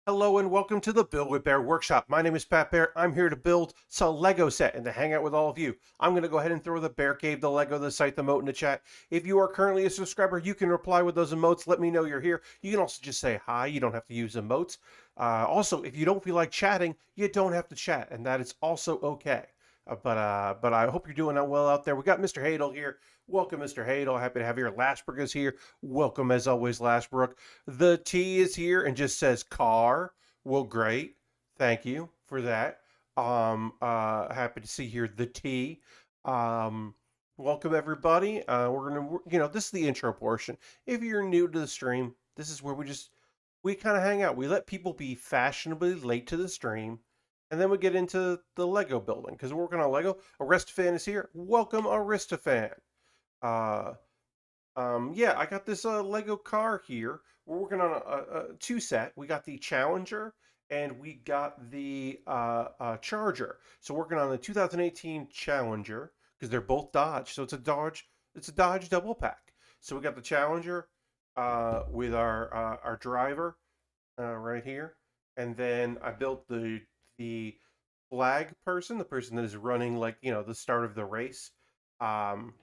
Hello and welcome to the Build With Baer Workshop. My name is Pat Bear. I'm here to build a Lego set and to hang out with all of you. I'm going to go ahead and throw the Bear Cave, the Lego, the site, the emote in the chat. If you are currently a subscriber, you can reply with those emotes. Let me know you're here. You can also just say hi. You don't have to use emotes. Also, if you don't feel like chatting, you don't have to chat, and that is also okay. But I hope you're doing well out there. We got Mr. Hadel here. Welcome, Mr. Hadel. Happy to have you here. Lashbrook is here. Welcome as always, Lashbrook. The T is here and just says car. Well, great. Thank you for that. Happy to see here the T. Um, Welcome everybody. We're gonna, this is the intro portion. If you're new to the stream, this is where we kind of hang out. We let people be fashionably late to the stream, and then we get into the Lego building because we're working on Lego. Aristofan is here. Welcome, Aristofan. Uh, yeah, I got this Lego car here. We're working on a two set. We got the Challenger and we got the Charger. So working on the 2018 Challenger because they're both Dodge. So it's a Dodge double pack. So we got the Challenger with our driver right here, and then I built the flag person, the person that is running like the start of the race. Um,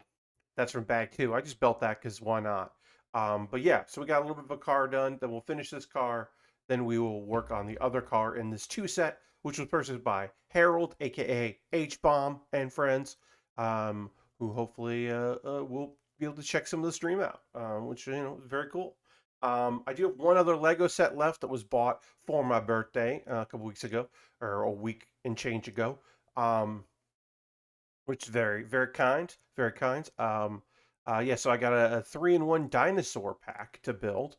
that's from bag two. I just built that because why not? But yeah, so we got a little bit of a car done. Then we'll finish this car. Then we will work on the other car in this two set, which was purchased by Harold, aka H Bomb and friends, who hopefully will be able to check some of the stream out, which is very cool. I do have one other Lego set left that was bought for my birthday a couple weeks ago, or a week and change ago. Um, which is very kind, very kind. Yeah, so I got a 3-in-1 dinosaur pack to build,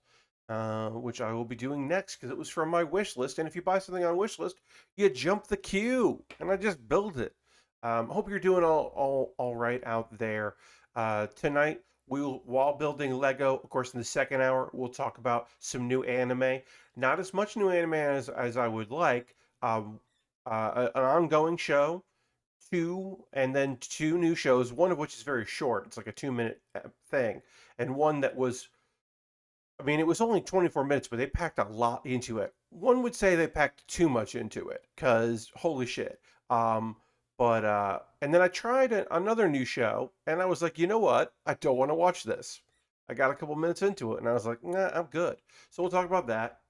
which I will be doing next because it was from my wish list. And if you buy something on wish list, you jump the queue, and I just built it. Hope you're doing all right out there. Tonight, while building Lego, of course, in the second hour, we'll talk about some new anime. Not as much new anime as I would like. Um, an ongoing show and then two new shows, one of which is very short. It's like a 2 minute thing. And one that was, I mean, it was only 24 minutes, but they packed a lot into it. One would say they packed too much into it because holy shit. Um, and then I tried another new show and I was like, you know what? I don't want to watch this. I got a couple minutes into it and I was like, nah, I'm good. So we'll talk about that.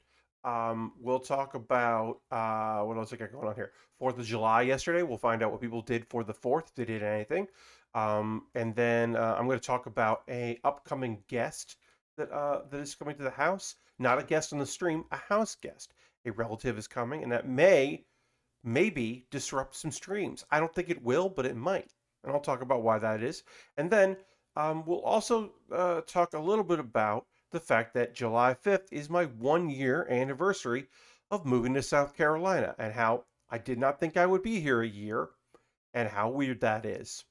We'll talk about what else I got going on here. 4th of July yesterday. We'll find out what people did for the 4th. If they did anything. And then I'm going to talk about a upcoming guest that is coming to the house. Not a guest on the stream, a house guest. A relative is coming, and that maybe disrupt some streams. I don't think it will, but it might. And I'll talk about why that is. And then we'll also talk a little bit about the fact that July 5th is my 1 year anniversary of moving to South Carolina and how I did not think I would be here a year and how weird that is.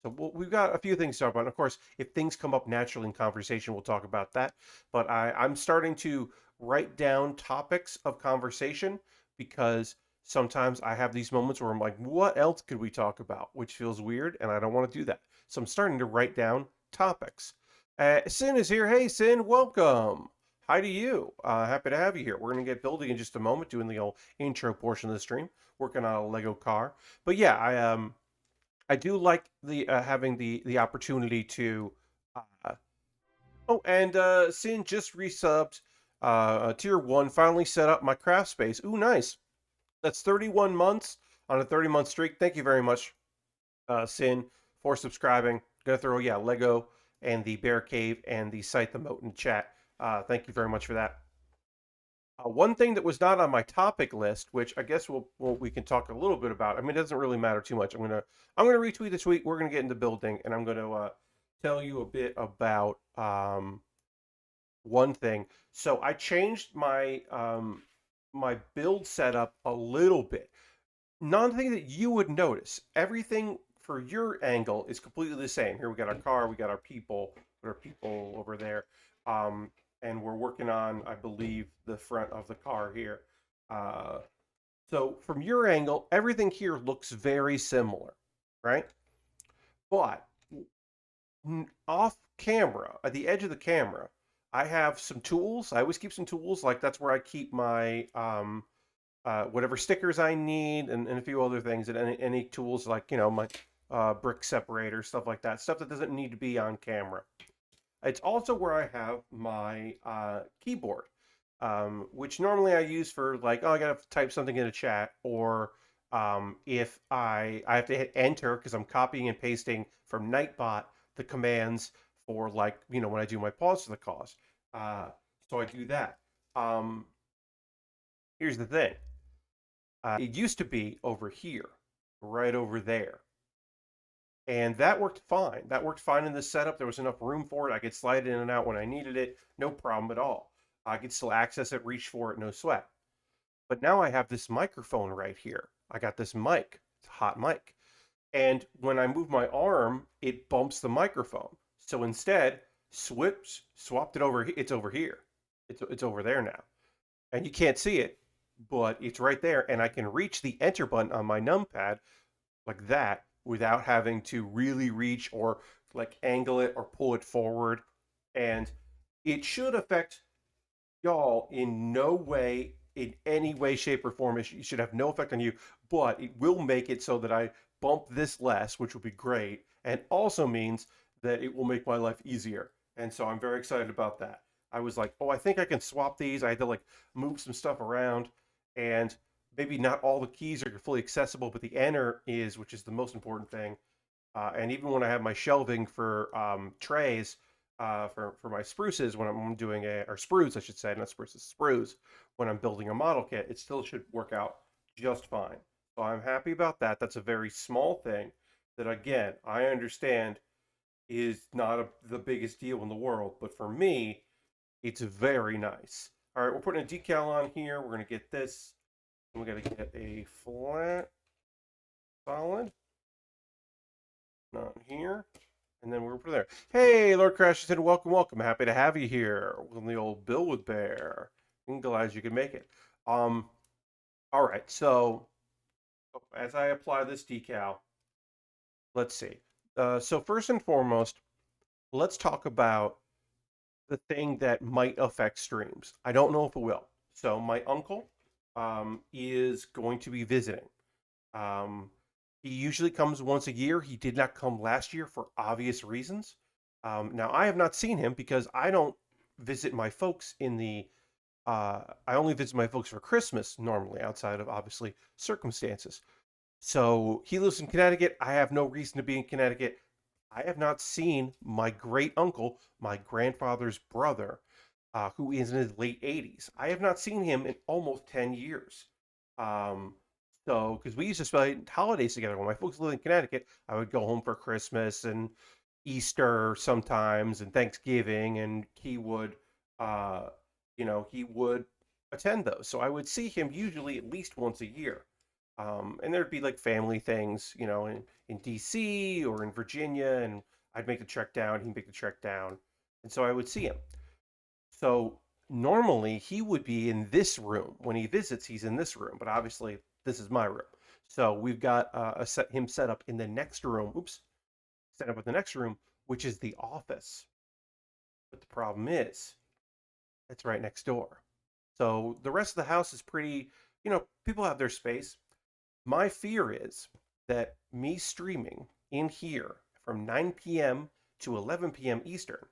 So we've got a few things to talk about. And of course, if things come up naturally in conversation, we'll talk about that. But I'm starting to write down topics of conversation because sometimes I have these moments where I'm like, what else could we talk about? Which feels weird, and I don't want to do that. So I'm starting to write down topics. Sin is here. Hey, Sin, welcome. Hi to you. Happy to have you here. We're going to get building in just a moment, doing the old intro portion of the stream, working on a Lego car. But yeah, I do like the having the opportunity to. Uh, oh, and Sin just resubbed. Tier one finally set up my craft space. Ooh, nice. That's 31 months on a 30-month streak. Thank you very much, Sin, for subscribing. Gonna throw Lego and the Bear Cave and the site the moat in chat. Thank you very much for that. One thing that was not on my topic list, which I guess we can talk a little bit about. I mean, it doesn't really matter too much. I'm gonna retweet the tweet. We're gonna get into building, and I'm gonna tell you a bit about one thing. So I changed my build setup a little bit. Nothing that you would notice. Everything for your angle is completely the same. Here we got our car, we got our people over there. Um, and we're working on, I believe, the front of the car here. Uh, so from your angle, everything here looks very similar, right? But off camera, at the edge of the camera, I have some tools. I always keep some tools. Like that's where I keep my whatever stickers I need and a few other things. And any tools like, my brick separator, stuff like that. Stuff that doesn't need to be on camera. It's also where I have my keyboard, which normally I use for like, oh, I gotta type something in a chat, or if I have to hit enter because I'm copying and pasting from Nightbot the commands for like, when I do my pause for the cause. Uh, so I do that. Um, Here's the thing. It used to be over here, right over there. And that worked fine. That worked fine in the setup. There was enough room for it. I could slide in and out when I needed it. No problem at all. I could still access it, reach for it, no sweat. But now I have this microphone right here. I got this mic. It's a hot mic. And when I move my arm, it bumps the microphone. So instead, swapped it over. It's over here. It's over there now. And you can't see it, but it's right there. And I can reach the enter button on my numpad like that without having to really reach or like angle it or pull it forward. And it should affect y'all in no way, in any way, shape, or form. It should have no effect on you, but it will make it so that I bump this less, which will be great, and also means that it will make my life easier. And so I'm very excited about that. I was like, oh, I think I can swap these. I had to like move some stuff around, and maybe not all the keys are fully accessible, but the enter is, which is the most important thing. And even when I have my shelving for trays, for my spruces when I'm doing or sprues, I should say, not spruces, sprues, when I'm building a model kit, it still should work out just fine. So I'm happy about that. That's a very small thing that, again, I understand is not the biggest deal in the world, but for me, it's very nice. All right, we're putting a decal on here. We're going to get this. We got to get a flat, solid, not here. And then we're over there. Hey, Lord Crash said, welcome, welcome. Happy to have you here on the old Build with Baer. I'm glad you could make it. All right, so as I apply this decal, let's see. So first and foremost, let's talk about the thing that might affect streams. I don't know if it will. So my uncle is going to be visiting. Um, he usually comes once a year. He did not come last year for obvious reasons. Now, I have not seen him because I don't visit my folks in the. I only visit my folks for Christmas normally, outside of obviously circumstances. So he lives in Connecticut. I have no reason to be in Connecticut. I have not seen my great uncle, my grandfather's brother, who is in his late 80s. I have not seen him in almost 10 years. Um, because we used to spend holidays together. When my folks lived in Connecticut, I would go home for Christmas and Easter sometimes and Thanksgiving, and uh, he would attend those. So I would see him usually at least once a year. And there'd be like family things, in DC or in Virginia, and I'd make the trek down, he'd make the trek down. And so I would see him. So normally he would be in this room. When he visits, he's in this room, but obviously this is my room. So we've got him set up in the next room. Oops, set up in the next room, which is the office. But the problem is, it's right next door. So the rest of the house is pretty, people have their space. My fear is that me streaming in here from 9 p.m. to 11 p.m. Eastern,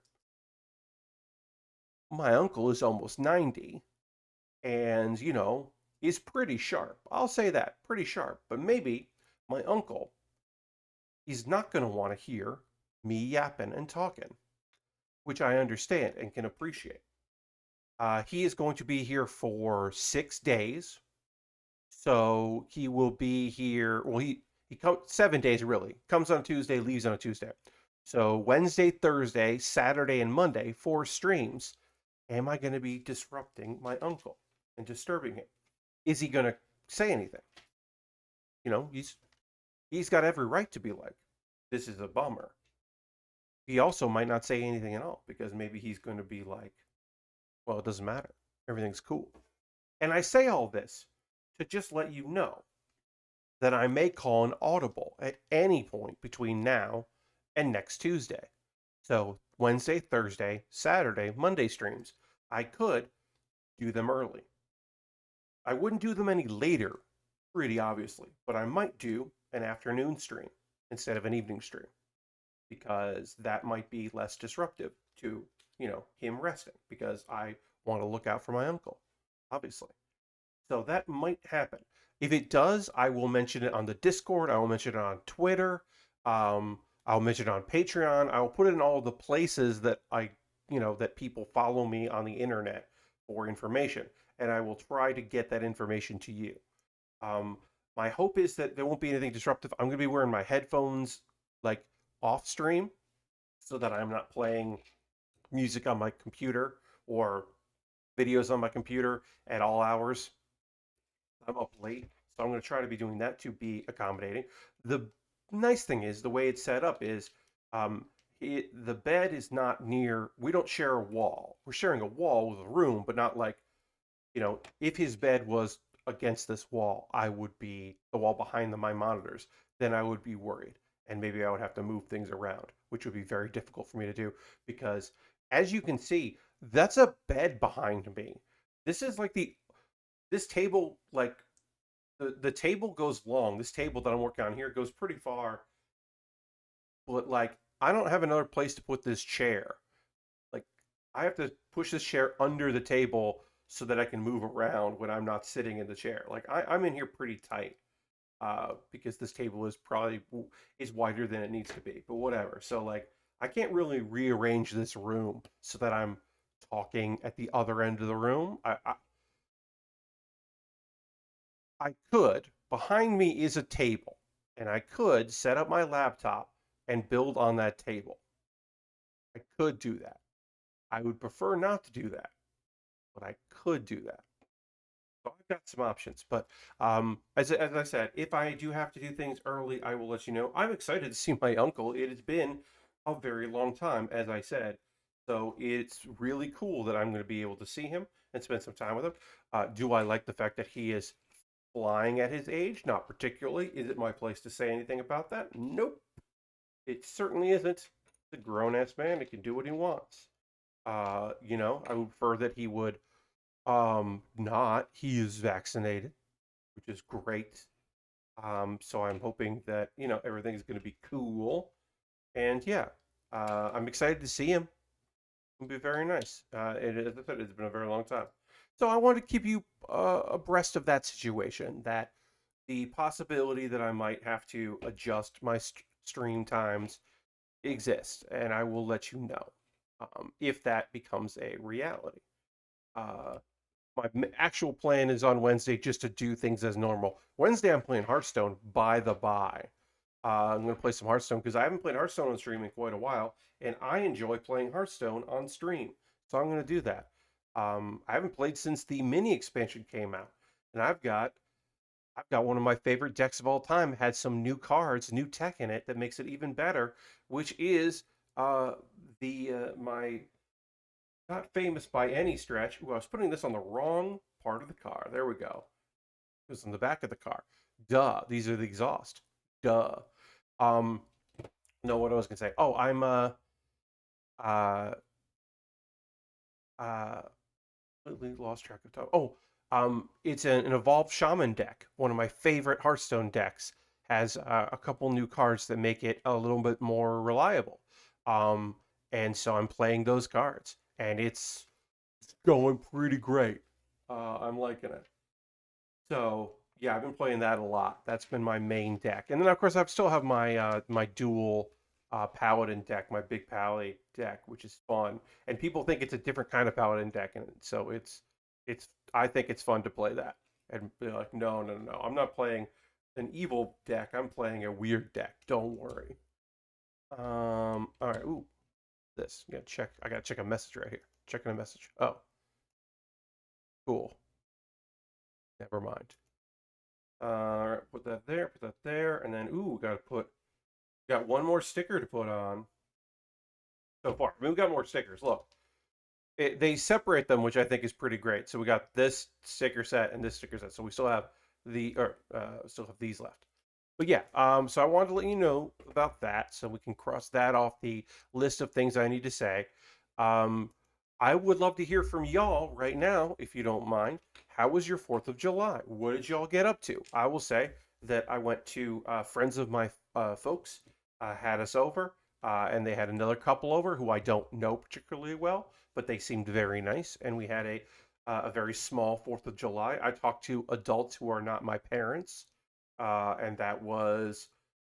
my uncle is almost 90 and, is pretty sharp. I'll say that, pretty sharp. But maybe my uncle, he's not going to want to hear me yapping and talking, which I understand and can appreciate. He is going to be here for 6 days. So he will be here. Well, he comes 7 days really. Comes on Tuesday, leaves on a Tuesday. So Wednesday, Thursday, Saturday, and Monday, 4 streams. Am I going to be disrupting my uncle and disturbing him? Is he going to say anything? He's got every right to be like, this is a bummer. He also might not say anything at all because maybe he's going to be like, well, it doesn't matter. Everything's cool. And I say all this to just let you know that I may call an audible at any point between now and next Tuesday. So Wednesday, Thursday, Saturday, Monday streams. I could do them early. I wouldn't do them any later, pretty obviously, but I might do an afternoon stream instead of an evening stream because that might be less disruptive to, him resting because I want to look out for my uncle, obviously. So that might happen. If it does, I will mention it on the Discord. I will mention it on Twitter. I'll mention it on Patreon. I will put it in all the places that that people follow me on the internet for information. And I will try to get that information to you. Um, my hope is that there won't be anything disruptive. I'm going to be wearing my headphones like off stream so that I'm not playing music on my computer or videos on my computer at all hours. I'm up late, so I'm going to try to be doing that to be accommodating. The nice thing is the way it's set up is um, the bed is not near. We don't share a wall. We're sharing a wall with a room, but not like if his bed was against this wall, I would be the wall behind my monitors. Then I would be worried, and maybe I would have to move things around, which would be very difficult for me to do because, as you can see, that's a bed behind me. This is like this table, like the table goes long. This table that I'm working on here goes pretty far, but like I don't have another place to put this chair. Like I have to push this chair under the table so that I can move around when I'm not sitting in the chair. Like I'm in here pretty tight because this table is probably is wider than it needs to be. But whatever. So like I can't really rearrange this room so that I'm talking at the other end of the room. I could. Behind me is a table, and I could set up my laptop and build on that table. I could do that. I would prefer not to do that, but I could do that. So I've got some options. But as I said, if I do have to do things early, I will let you know. I'm excited to see my uncle. It has been a very long time, as I said. So it's really cool that I'm going to be able to see him and spend some time with him. Do I like the fact that he is flying at his age? Not particularly. Is it my place to say anything about that? Nope. It certainly isn't. He's a grown ass man. He can do what he wants. I would prefer that he would not. He is vaccinated, which is great. So I'm hoping that, everything's gonna be cool. And yeah, I'm excited to see him. It'll be very nice. And as I said, it's been a very long time. So I want to keep you abreast of that situation, that the possibility that I might have to adjust my stream times exists, and I will let you know if that becomes a reality. Uh, my actual plan is on Wednesday just to do things as normal. Wednesday, I'm playing Hearthstone, by the by. I'm going to play some Hearthstone because I haven't played Hearthstone on stream in quite a while, and I enjoy playing Hearthstone on stream. So I'm going to do that. I haven't played since the mini expansion came out, and I've got one of my favorite decks of all time. It had some new cards, new tech in it that makes it even better, which is the my not famous by any stretch. Ooh, I was putting this on the wrong part of the car. There we go. It was on the back of the car. Duh. These are the exhaust. Duh. Um, no, what I was gonna say. Oh, I'm uh uh completely lost track of time. Oh, it's an evolved shaman deck. One of my favorite Hearthstone decks has a couple new cards that make it a little bit more reliable. Um, and so I'm playing those cards, and it's going pretty great. I'm liking it. So yeah, I've been playing that a lot. That's been my main deck, and then of course I still have my dual paladin deck, my big pally deck, which is fun. And people think it's a different kind of paladin deck, and so it's I think it's fun to play that. And be like, no, no, no, I'm not playing an evil deck. I'm playing a weird deck. Don't worry. All right. Ooh, this. Yeah, check. I gotta check a message right here. Checking a message. Oh, cool. Never mind. All right, put that there, and then ooh, got one more sticker to put on so far. I mean, we got more stickers. Look, they separate them, which I think is pretty great. So we got this sticker set and this sticker set. So we still have still have these left. But yeah, so I wanted to let you know about that so we can cross that off the list of things I need to say. Um, I would love to hear from y'all right now, if you don't mind. How was your 4th of July? What did y'all get up to? I will say that I went to friends of my folks had us over, and they had another couple over who I don't know particularly well, but they seemed very nice, and we had a very small 4th of July. I talked to adults who are not my parents, and that was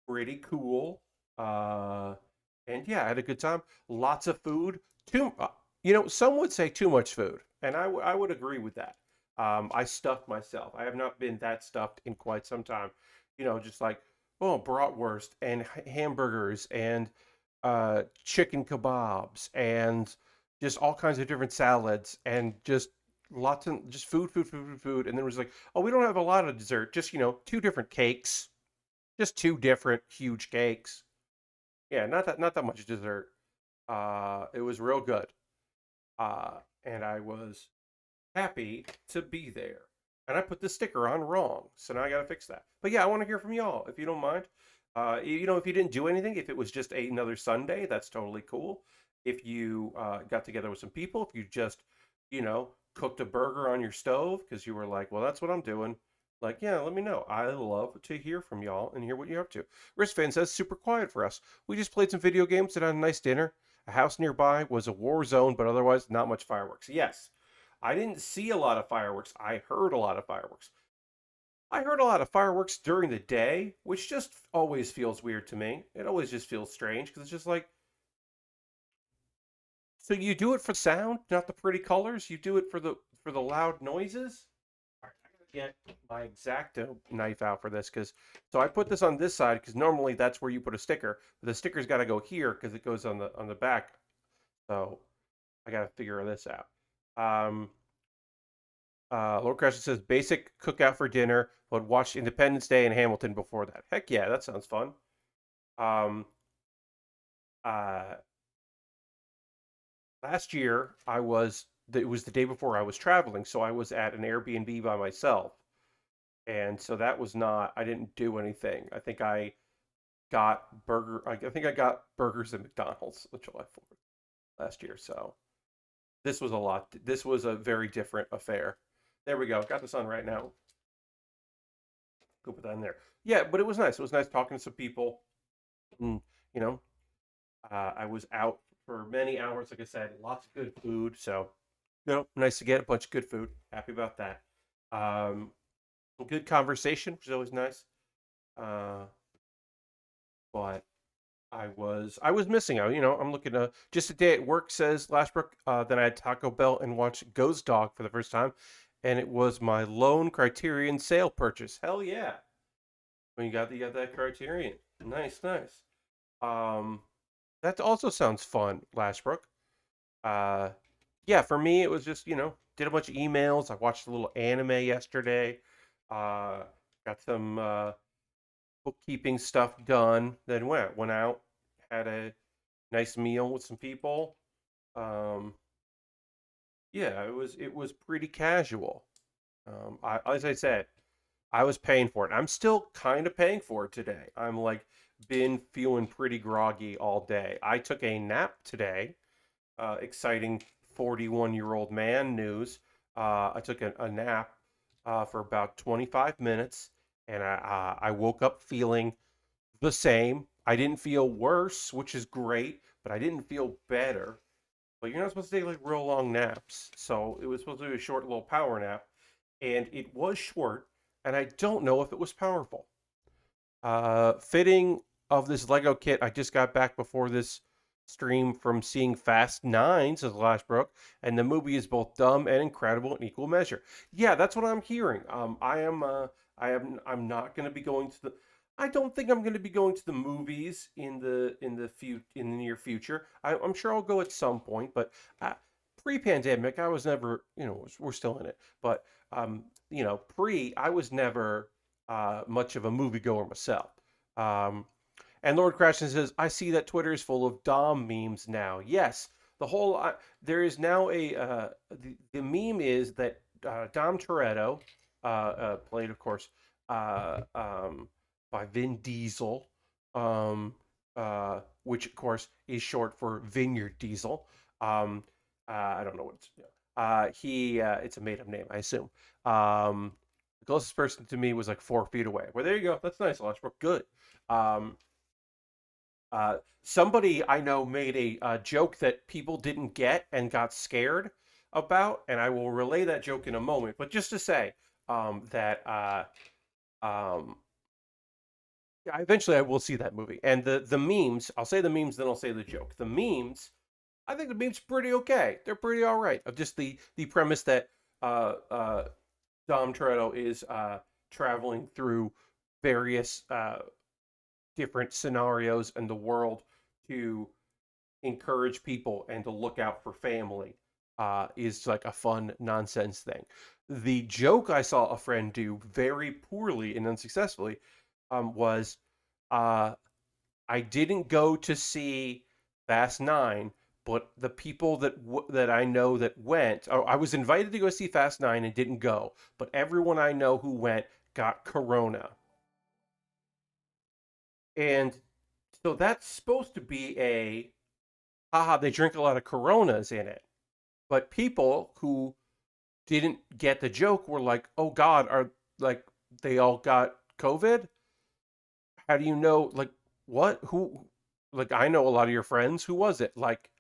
pretty cool. Uh, and yeah, I had a good time. Lots of food. Some would say too much food, and I would agree with that. I stuffed myself. I have not been that stuffed in quite some time. Just like bratwurst and hamburgers and chicken kebabs and just all kinds of different salads and just lots of just food, food, food, food, food. And then it was like, oh, we don't have a lot of dessert. Just two different cakes, just two different huge cakes. Yeah, not that much dessert. It was real good. And I was happy to be there. And I put the sticker on wrong, so now I got to fix that. But yeah, I want to hear from y'all if you don't mind. If you didn't do anything, if it was just another Sunday, that's totally cool. If you got together with some people, if you just, cooked a burger on your stove because you were like, well, that's what I'm doing. Like, yeah, let me know. I love to hear from y'all and hear what you're up to. Wristfan says super quiet for us. We just played some video games and had a nice dinner. A house nearby was a war zone, but otherwise not much fireworks. Yes, I didn't see a lot of fireworks. I heard a lot of fireworks. I heard a lot of fireworks during the day, which just always feels weird to me. It always just feels strange because it's just like, so you do it for sound, not the pretty colors. You do it for the loud noises. All right, I gotta get my X-Acto knife out for this because so I put this on this side because normally that's where you put a sticker. But the sticker's got to go here because it goes on the back. So I got to figure this out. Um, Lord Crasher says basic cookout for dinner, but watched Independence Day and Hamilton before that. Heck yeah, that sounds fun. Um, uh, Last year it was the day before I was traveling, so I was at an Airbnb by myself, and so that was not. I didn't do anything. I think I got burgers at McDonald's on July 4th last year. So this was a lot. This was a very different affair. There we go. Got this on right now. Go put that in there. Yeah, but it was nice. It was nice talking to some people. And, you know, I was out for many hours. Like I said, lots of good food. So, nice to get a bunch of good food. Happy about that. Um, Good conversation, which is always nice. Uh, but I was missing out. I'm looking just a day at work says Lashbrook. Then I had Taco Bell and watched Ghost Dog for the first time, and it was my lone Criterion sale purchase. Hell yeah! When you got that Criterion, nice, nice. Um, that also sounds fun, Lashbrook. Uh, yeah, for me it was just did a bunch of emails. I watched a little anime yesterday. Uh, got some bookkeeping stuff done. Then went out, had a nice meal with some people. Um, yeah, it was pretty casual. As I said, I was paying for it. I'm still kind of paying for it today. I'm like been feeling pretty groggy all day. I took a nap today. Exciting 41-year-old man news. I took a nap for about 25 minutes, and I woke up feeling the same. I didn't feel worse, which is great, but I didn't feel better. But you're not supposed to take like real long naps. So it was supposed to be a short little power nap. And it was short, and I don't know if it was powerful. Fitting of this Lego kit, I just got back before this stream from seeing Fast Nine, says Lashbrook, and the movie is both dumb and incredible in equal measure. Yeah, that's what I'm hearing. I'm not going to be going to the. I don't think I'm going to be going to the movies in the near future. I'm sure I'll go at some point, but pre-pandemic, I was never. We're still in it, but I was never much of a moviegoer myself. Um, and Lord Crashton says, I see that Twitter is full of Dom memes now. Yes, there is now the meme is that Dom Toretto, played, of course, uh, um, by Vin Diesel, which of course is short for Vineyard Diesel. Um, I don't know what it's. He it's a made up name, I assume. The closest person to me was like 4 feet away. Well, there you go. That's nice, Lashbrook. Good. Um, Somebody I know made a joke that people didn't get and got scared about, and I will relay that joke in a moment. But just to say that um, yeah, eventually I will see that movie. And the memes, I'll say the memes, then I'll say the joke. The memes, I think the memes pretty okay. They're pretty all right. Of just the premise that uh, uh, Dom Toretto is traveling through various different scenarios in the world to encourage people and to look out for family is like a fun nonsense thing. The joke I saw a friend do very poorly and unsuccessfully was uh, I didn't go to see Fast Nine, but the people that I know that went, I was invited to go see Fast Nine and didn't go, but everyone I know who went got Corona, and so that's supposed to be a haha. They drink a lot of Coronas in it, but people who didn't get the joke were like, "Oh God, are like they all got COVID? How do you know? Like what? Who? Like I know a lot of your friends. Who was it? Like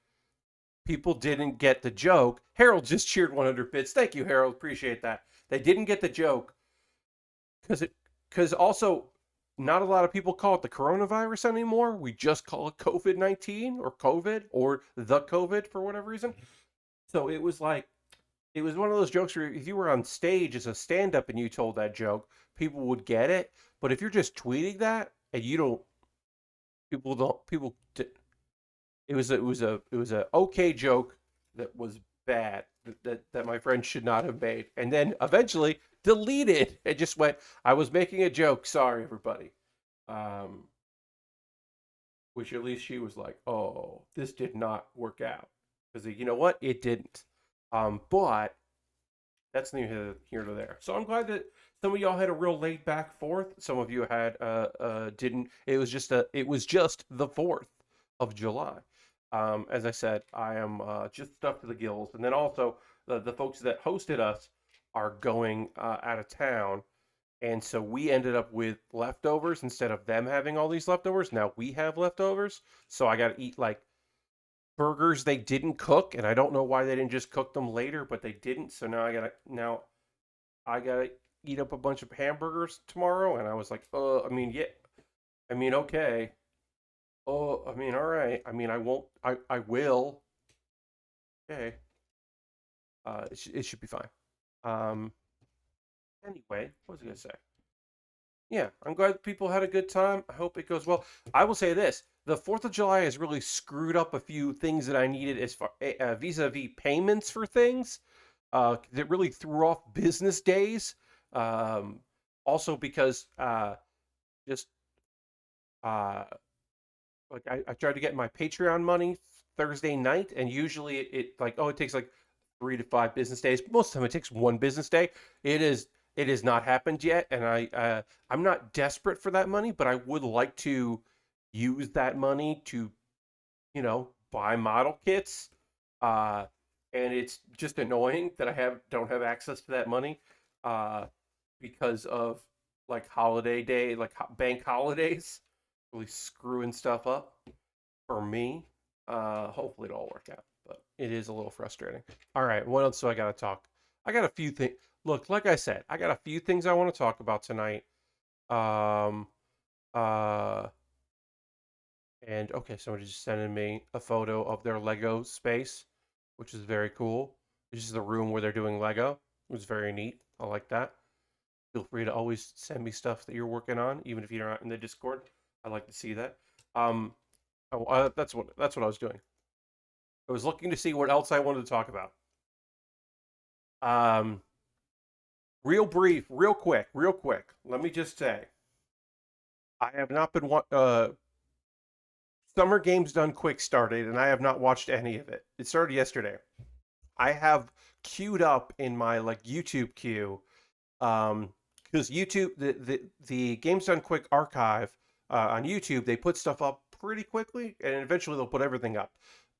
people didn't get the joke. Harold just cheered 100 bits. Thank you, Harold. Appreciate that. They didn't get the joke because also not a lot of people call it the coronavirus anymore. We just call it COVID-19 or COVID or the COVID for whatever reason. So it was like it was one of those jokes where if you were on stage as a stand-up and you told that joke, people would get it. But if you're just tweeting that and you don't, people don't, people it was a okay joke that was bad that my friend should not have made, and then eventually deleted and just went, "I was making a joke. Sorry, everybody." Um, which at least she was like, "Oh, this did not work out," because you know what, it didn't. But that's neither here nor there. So I'm glad that some of y'all had a real laid back fourth. Some of you had didn't. It was just the 4th of July. As I said, I am just stuffed to the gills, and then also the folks that hosted us are going out of town, and so we ended up with leftovers instead of them having all these leftovers. Now we have leftovers, so I got to eat like burgers they didn't cook, and I don't know why they didn't just cook them later, but they didn't. So now I gotta eat up a bunch of hamburgers tomorrow, and I was like, I mean, yeah, I mean, okay, I mean, all right, I mean, I won't, I will, okay, it should be fine. Um, anyway, what was I gonna say? Yeah, I'm glad people had a good time. I hope it goes well. I will say this: the 4th of July has really screwed up a few things that I needed as far vis-a-vis payments for things. That really threw off business days. Um, Also because just uh, like I tried to get my Patreon money Thursday night, and usually it like it takes like 3 to 5 business days. Most of the time it takes one business day. It has not happened yet, and I'm not desperate for that money, but I would like to use that money to buy model kits. Uh, and it's just annoying that I don't have access to that money uh, because of like holiday day, like bank holidays, really screwing stuff up for me. Hopefully it'll all work out, but it is a little frustrating. All right, what else do I got to talk? I got a few things. Look, like I said, I got a few things I want to talk about tonight. Um, uh, and okay, somebody just sending me a photo of their Lego space, which is very cool. This is the room where they're doing Lego. It was very neat. I like that. Feel free to always send me stuff that you're working on, even if you're not in the Discord. I like to see that. Um, that's what I was doing. I was looking to see what else I wanted to talk about. Um, Real brief, real quick. Let me just say, I have not been Summer Games Done Quick started, and I have not watched any of it. It started yesterday. I have queued up in my like YouTube queue, um, because YouTube, the Games Done Quick archive on YouTube, they put stuff up pretty quickly, and eventually they'll put everything up.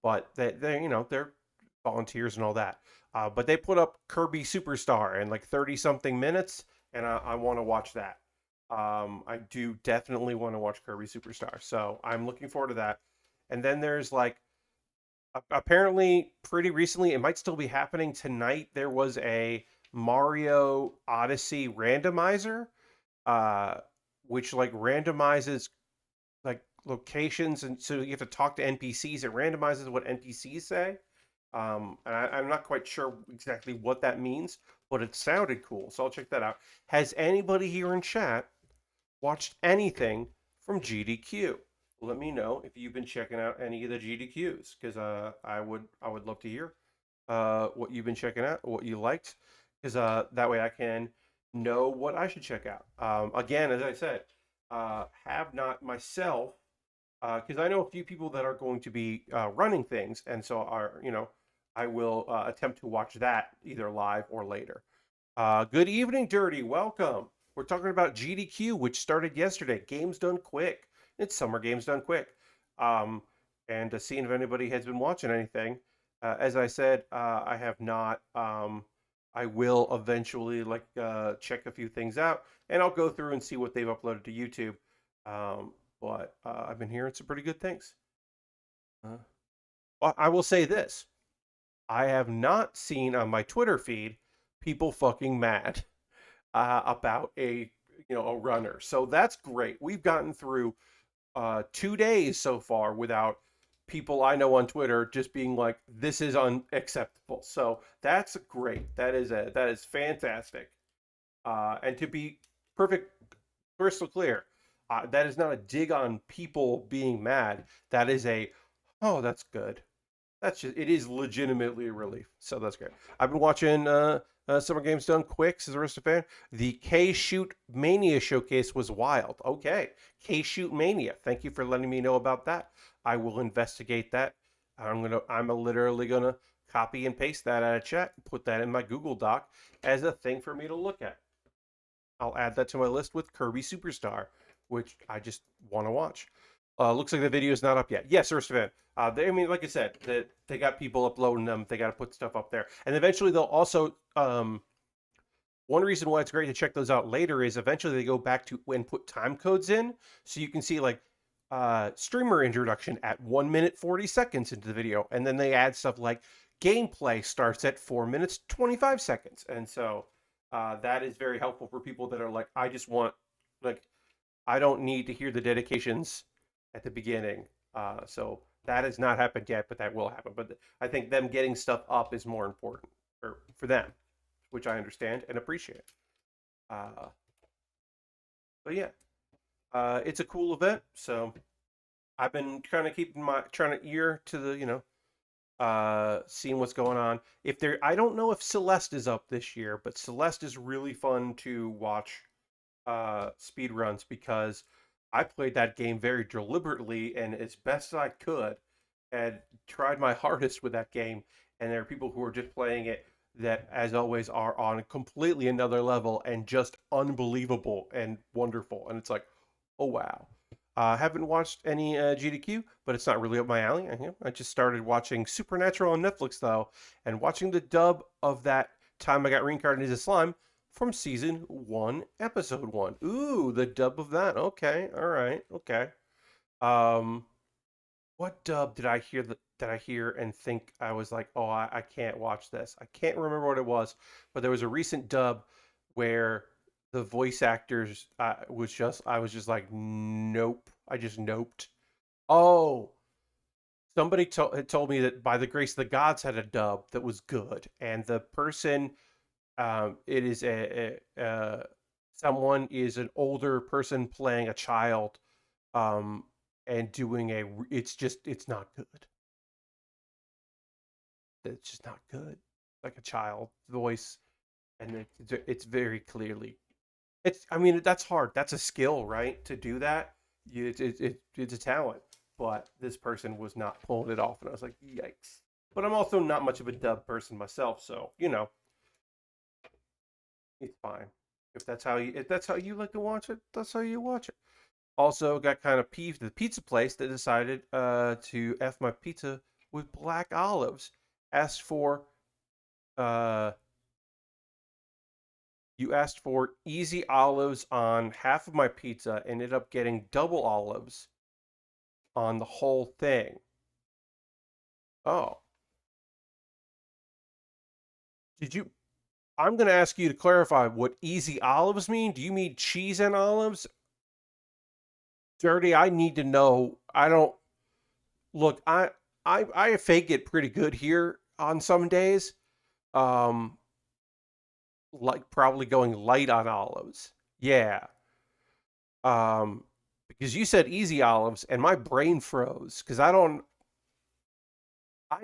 But they they're volunteers and all that. But they put up Kirby Superstar in like 30 something minutes, and I want to watch that. I do definitely want to watch Kirby Superstar, so I'm looking forward to that. And then there's like apparently pretty recently, it might still be happening tonight. There was a Mario Odyssey randomizer, uh, which like randomizes like locations, and so you have to talk to NPCs. It randomizes what NPCs say. And I'm not quite sure exactly what that means, but it sounded cool, so I'll check that out. Has anybody here in chat watched anything from GDQ? Let me know if you've been checking out any of the GDQs, because I would love to hear what you've been checking out, what you liked, because that way I can know what I should check out. Again, as I said, have not myself, because I know a few people that are going to be running things, and so I will attempt to watch that either live or later. Good evening, Dirty. Welcome. We're talking about GDQ, which started yesterday. Games done quick. It's summer games done quick. Um, and seeing if anybody has been watching anything. As I said, I have not. I will eventually check a few things out, and I'll go through and see what they've uploaded to YouTube. But I've been hearing some pretty good things. I will say this: I have not seen on my Twitter feed people fucking mad about a runner. So that's great. We've gotten through 2 days so far without people I know on Twitter just being like, "This is unacceptable." So that's great. That is fantastic. And to be perfect, crystal clear, that is not a dig on people being mad. That is oh, that's good. It is legitimately a relief. So that's great. I've been watching Summer Games Done Quick as a Arista fan. The K Shoot Mania showcase was wild. Okay, K Shoot Mania. Thank you for letting me know about that. I will investigate that. I'm literally gonna copy and paste that out of chat and put that in my Google Doc as a thing for me to look at. I'll add that to my list with Kirby Superstar, which I just want to watch. Looks like the video is not up yet. Yes, Urstavan. I mean, like I said, they got people uploading them. They got to put stuff up there, and eventually they'll also. One reason why it's great to check those out later is eventually they go back to and put time codes in, so you can see like streamer introduction at 1 minute 40 seconds into the video, and then they add stuff like gameplay starts at 4 minutes 25 seconds, and so that is very helpful for people that are like, I just want like I don't need to hear the dedications at the beginning. So that has not happened yet, but that will happen. But I think them getting stuff up is more important for them, which I understand and appreciate. Uh, but yeah, it's a cool event. So I've been trying to ear to the seeing what's going on. I don't know if Celeste is up this year, but Celeste is really fun to watch speed runs because I played that game very deliberately and as best as I could and tried my hardest with that game. And there are people who are just playing it that, as always, are on completely another level and just unbelievable and wonderful. And it's like, oh wow. Haven't watched any GDQ, but it's not really up my alley. I just started watching Supernatural on Netflix though, and watching the dub of that time I got reincarnated as slime from season 1, episode 1. Ooh, the dub of that. Okay, all right, okay. Um, what dub did I hear and think I was like, oh, I can't watch this. I can't remember what it was, but there was a recent dub where the voice actors I was just like, nope. I just noped. Oh, somebody had told me that By the Grace of the Gods had a dub that was good, and the person it is someone is an older person playing a child, um, and doing it's not good. It's just not good. Like a child voice, and it's very clearly. I mean, that's hard. That's a skill, right? To do that, it's a talent. But this person was not pulling it off, and I was like, yikes. But I'm also not much of a dub person myself, so it's fine. If that's how you like to watch it, that's how you watch it. Also, got kind of peeved at the pizza place that decided to F my pizza with black olives. Asked for uh, you asked for easy olives on half of my pizza, ended up getting double olives on the whole thing. Oh, did you? I'm going to ask you to clarify what easy olives mean. Do you mean cheese and olives? Dirty, I need to know. I don't look. I fake it pretty good here on some days. Um, like probably going light on olives. Yeah. Because you said easy olives and my brain froze because I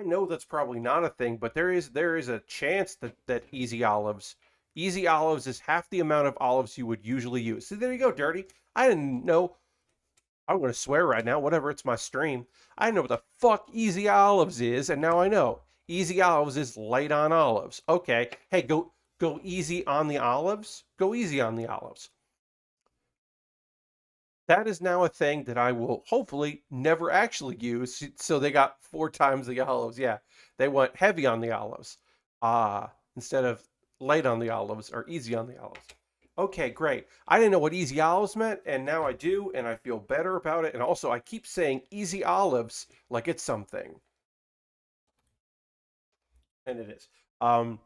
know that's probably not a thing, but there is a chance that easy olives is half the amount of olives you would usually use. So there you go, dirty. I didn't know. I'm going to swear right now, whatever, it's my stream. I didn't know what the fuck easy olives is, and now I know. Easy olives is light on olives. Okay. Hey, go easy on the olives. Go easy on the olives. That is now a thing that I will hopefully never actually use. So they got 4 times the olives. Yeah, they went heavy on the olives, instead of light on the olives or easy on the olives. Okay, great. I didn't know what easy olives meant, and now I do, and I feel better about it. And also, I keep saying easy olives like it's something, and it is. Um,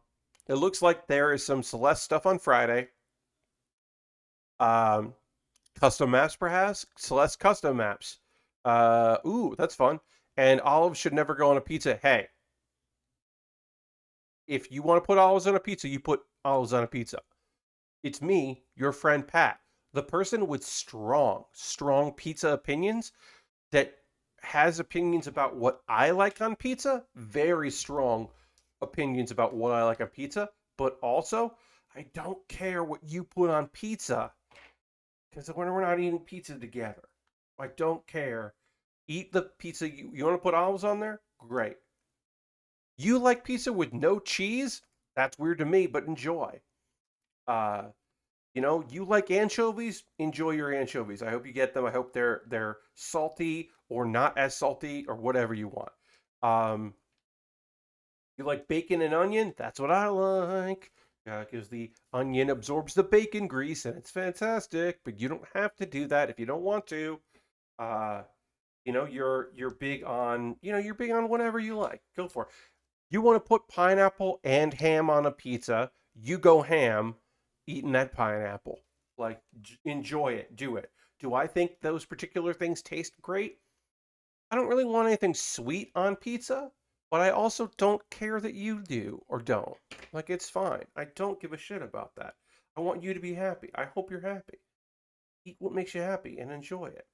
it looks like there is some Celeste stuff on Friday. Um, Custom maps, perhaps? Celeste custom maps. Ooh, that's fun. And olives should never go on a pizza. Hey, if you want to put olives on a pizza, you put olives on a pizza. It's me, your friend Pat, the person with strong pizza opinions that has opinions about what I like on pizza, very strong opinions about what I like on pizza, but also I don't care what you put on pizza. Because when we're not eating pizza together, I don't care. Eat the pizza. You want to put olives on there? Great. You like pizza with no cheese? That's weird to me, but enjoy. Uh, you like anchovies? Enjoy your anchovies. I hope you get them. I hope they're salty or not as salty or whatever you want. Um, you like bacon and onion? That's what I like. Because the onion absorbs the bacon grease and it's fantastic. But you don't have to do that if you don't want to. Uh, you're big on you're big on whatever you like. Go for it. You want to put pineapple and ham on a pizza, you go ham eating that pineapple. Like enjoy it, do it. Do I think those particular things taste great? I don't really want anything sweet on pizza, but I also don't care that you do or don't. Like it's fine. I don't give a shit about that. I want you to be happy. I hope you're happy. Eat what makes you happy and enjoy it.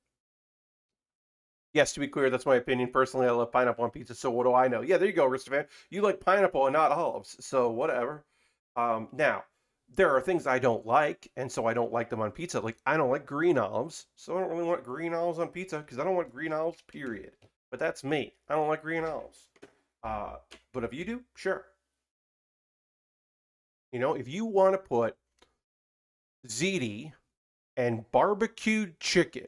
Yes, to be clear, that's my opinion. Personally, I love pineapple on pizza, so what do I know? Yeah, there you go, Ristafan. You like pineapple and not olives, so whatever. Now, there are things I don't like, and so I don't like them on pizza. Like, I don't like green olives, so I don't really want green olives on pizza because I don't want green olives, period. But that's me. I don't like green olives. Uh, but if you do, sure. If you want to put ziti and barbecued chicken,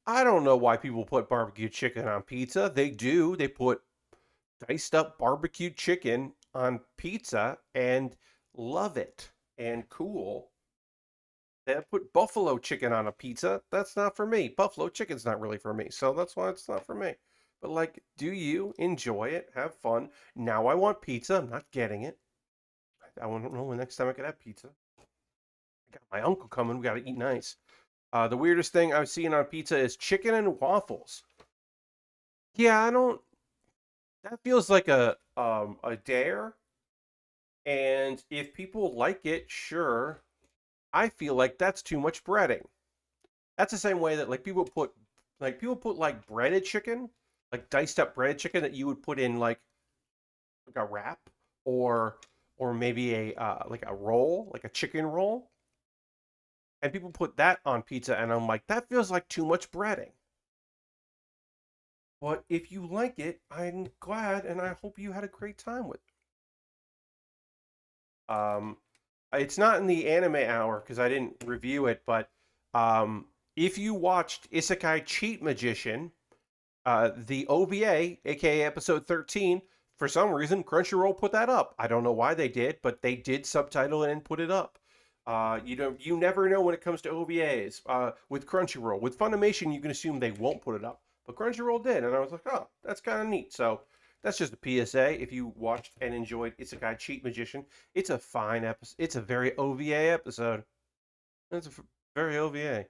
I don't know why people put barbecue chicken on pizza. They do. They put diced up barbecued chicken on pizza and love it and cool. They put buffalo chicken on a pizza. That's not for me. Buffalo chicken's not really for me. So that's why it's not for me. But like, do you enjoy it? Have fun. Now I want pizza. I'm not getting it. I don't know when next time I could have pizza. I got my uncle coming. We got to eat nice. The weirdest thing I've seen on pizza is chicken and waffles. Yeah, I don't. That feels like a dare. And if people like it, sure. I feel like that's too much breading. That's the same way that like people put like breaded chicken, like diced up breaded chicken that you would put in like a wrap or maybe a like a roll, like a chicken roll. And people put that on pizza and I'm like that feels like too much breading. But if you like it, I'm glad and I hope you had a great time with it. It's not in the anime hour because I didn't review it, but um, if you watched Isekai Cheat Magician, the OVA, aka episode 13, for some reason Crunchyroll put that up. I don't know why they did, but they did subtitle it and put it up. You never know when it comes to OVAs with Crunchyroll. With Funimation, you can assume they won't put it up, but Crunchyroll did, and I was like, oh, that's kind of neat. So that's just a PSA. If you watched and enjoyed Isekai Cheat Magician, it's a fine episode. It's a very OVA episode. It's a very OVA.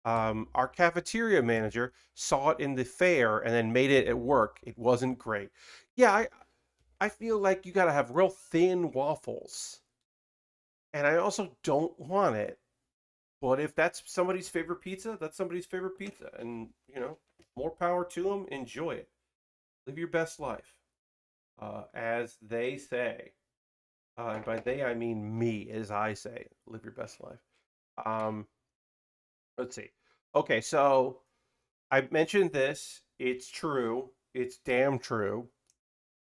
Our cafeteria manager saw it in the fair and then made it at work. It wasn't great. Yeah, I feel like you gotta have real thin waffles, and I also don't want it. But if that's somebody's favorite pizza, that's somebody's favorite pizza, and more power to them. Enjoy it. Live your best life, as they say. And by they, I mean me, as I say. Live your best life. Um, let's see. Okay, so I mentioned this. It's true. It's damn true.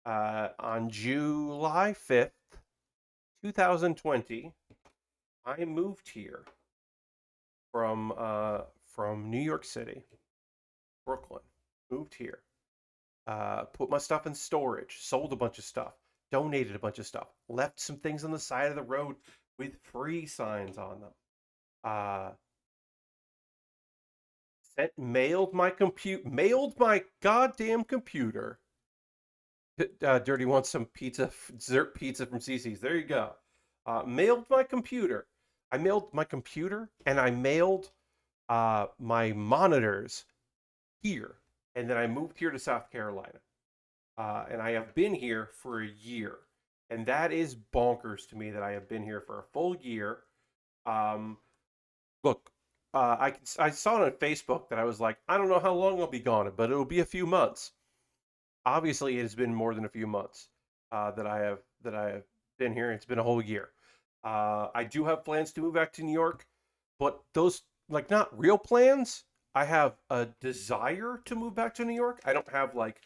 On July 5th, 2020, I moved here from New York City, Brooklyn. Moved here. Put my stuff in storage. Sold a bunch of stuff. Donated a bunch of stuff. Left some things on the side of the road with free signs on them. Uh, mailed my goddamn computer. Dirty wants some pizza, dessert pizza from CC's. There you go. Mailed my computer. I mailed my computer and I mailed my monitors here. And then I moved here to South Carolina. And I have been here for a year. And that is bonkers to me that I have been here for a full year. Um, Look, I saw it on Facebook that I was like, I don't know how long I'll be gone, but it'll be a few months. Obviously, it has been more than a few months that I have been here. It's been a whole year. I do have plans to move back to New York, but those like not real plans. I have a desire to move back to New York. I don't have like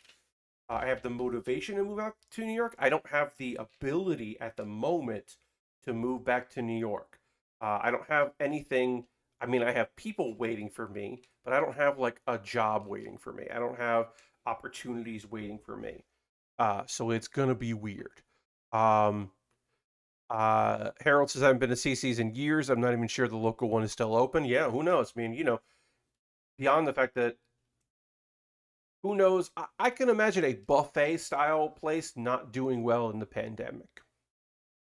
I have the motivation to move out to New York. I don't have the ability at the moment to move back to New York. I don't have anything. I mean, I have people waiting for me, but I don't have like a job waiting for me. I don't have opportunities waiting for me. So it's gonna be weird. Um, Harold says I haven't been to CC's in years. I'm not even sure the local one is still open. Yeah, who knows? I mean, beyond the fact that who knows, I can imagine a buffet style place not doing well in the pandemic.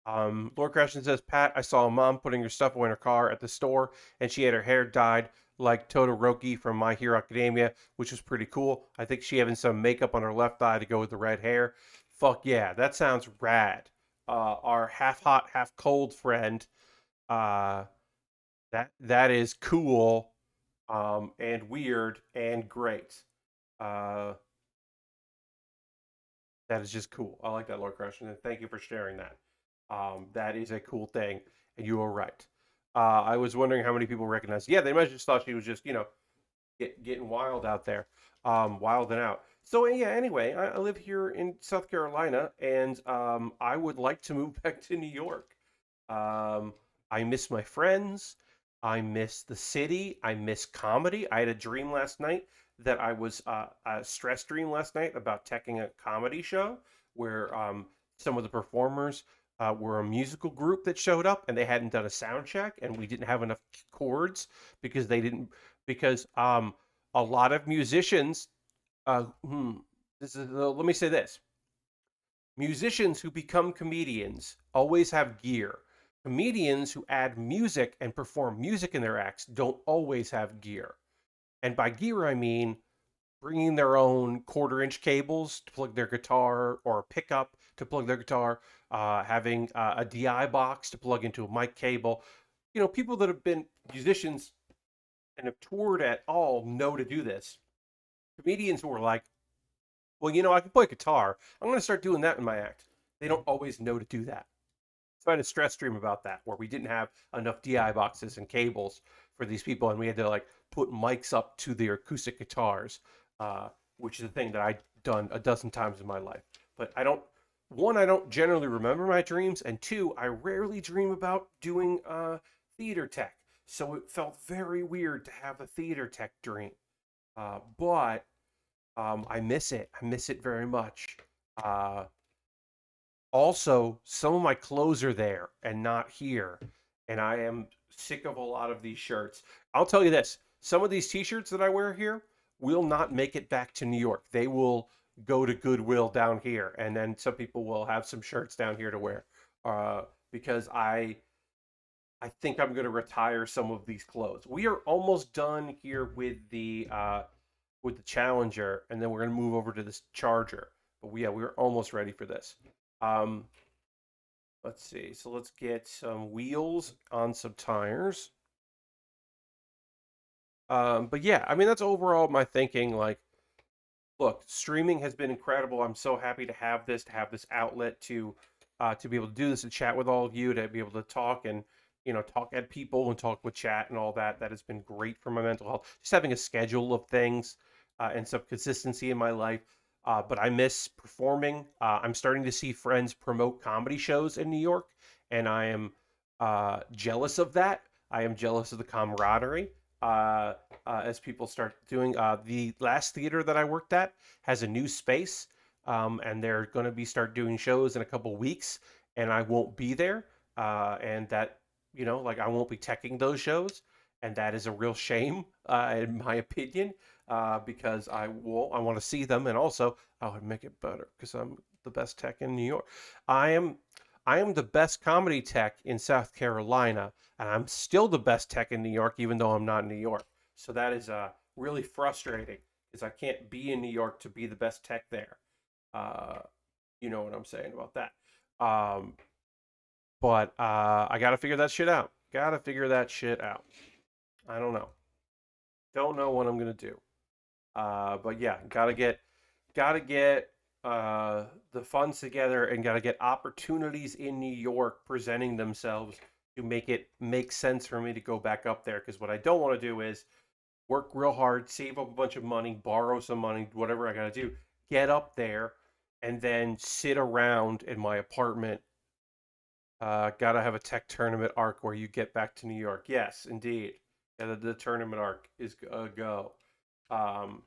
Lord Crashton says, Pat, I saw a mom putting her stuff away in her car at the store, and she had her hair dyed like Todoroki from My Hero Academia, which was pretty cool. I think she having some makeup on her left eye to go with the red hair. Fuck yeah, that sounds rad. Our half hot, half cold friend, uh, that is cool, and weird and great. Uh, that is just cool. I like that, Lord Crashton, and thank you for sharing that. That is a cool thing, and you are right. I was wondering how many people recognize. Yeah, they might have just thought she was just, getting wild out there, wild and out. So yeah. Anyway, I live here in South Carolina, and I would like to move back to New York. I miss my friends. I miss the city. I miss comedy. I had a dream last night that I was a stress dream last night about teching a comedy show where some of the performers were a musical group that showed up and they hadn't done a sound check and we didn't have enough chords because they didn't because a lot of musicians uh, hmm, let me say this. Musicians who become comedians always have gear. Comedians who add music and perform music in their acts don't always have gear. And by gear, I mean bringing their own quarter-inch cables to plug their guitar or a pickup to plug their guitar, having a DI box to plug into a mic cable. People that have been musicians and have toured at all know to do this. Comedians who are like, well, I can play guitar. I'm going to start doing that in my act. They don't always know to do that. So I had a stress stream about that where we didn't have enough DI boxes and cables for these people, and we had to like put mics up to their acoustic guitars, which is a thing that I've done a dozen times in my life. But I don't. one, I don't generally remember my dreams, and two, I rarely dream about doing theater tech. So it felt very weird to have a theater tech dream. But I miss it. I miss it very much. Uh, Also, some of my clothes are there and not here, and I am sick of a lot of these shirts. I'll tell you this, some of these t-shirts that I wear here will not make it back to New York. They will go to Goodwill down here, and then some people will have some shirts down here to wear. Because I think I'm going to retire some of these clothes. We are almost done here with the Challenger, and then we're going to move over to this Charger. But yeah, we're almost ready for this. Um, let's see. So let's get some wheels on some tires. But yeah, I mean that's overall my thinking. Like, look, streaming has been incredible. I'm so happy to have this outlet to be able to do this and chat with all of you, to be able to talk and talk at people and talk with chat and all that. That has been great for my mental health. Just having a schedule of things and some consistency in my life. But I miss performing. I'm starting to see friends promote comedy shows in New York, and I am jealous of that. I am jealous of the camaraderie. As people start doing. The last theater that I worked at has a new space, and they're going to be start doing shows in a couple weeks, and I won't be there, and that like I won't be teching those shows, and that is a real shame, in my opinion, because I want to see them, and also I would make it better because I'm the best tech in New York. I am. I am the best comedy tech in South Carolina, and I'm still the best tech in New York, even though I'm not in New York. So that is really frustrating because I can't be in New York to be the best tech there. Uh, you know what I'm saying about that. Um, but I got to figure that shit out. Got to figure that shit out. I don't know. Don't know what I'm gonna do. But yeah, gotta get the funds together and gotta get opportunities in New York presenting themselves to make it make sense for me to go back up there. Because what I don't want to do is work real hard, save up a bunch of money, borrow some money, whatever I gotta do, get up there, and then sit around in my apartment. Gotta have a tech tournament arc where you get back to New York. Yes, indeed. Yeah, the tournament arc is a go. Um,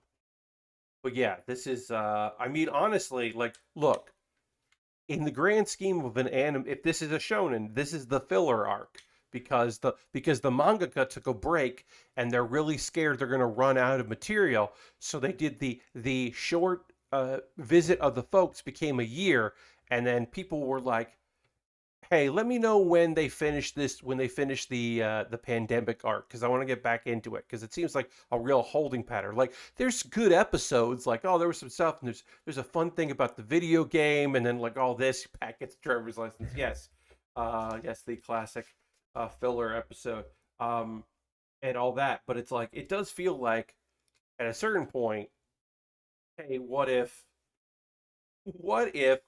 but yeah, this is I mean honestly, like look, in the grand scheme of an anime, if this is a shonen, this is the filler arc because the mangaka took a break and they're really scared they're going to run out of material, so they did the short visit of the folks became a year, and then people were like, hey, let me know when they finish this, when they finish the pandemic arc, because I want to get back into it, because it seems like a real holding pattern. Like there's good episodes, like oh there was some stuff, and there's a fun thing about the video game, and then like all this Pat gets driver's license. Yes, yes, the classic filler episode, and all that. But it's like it does feel like at a certain point, hey, what if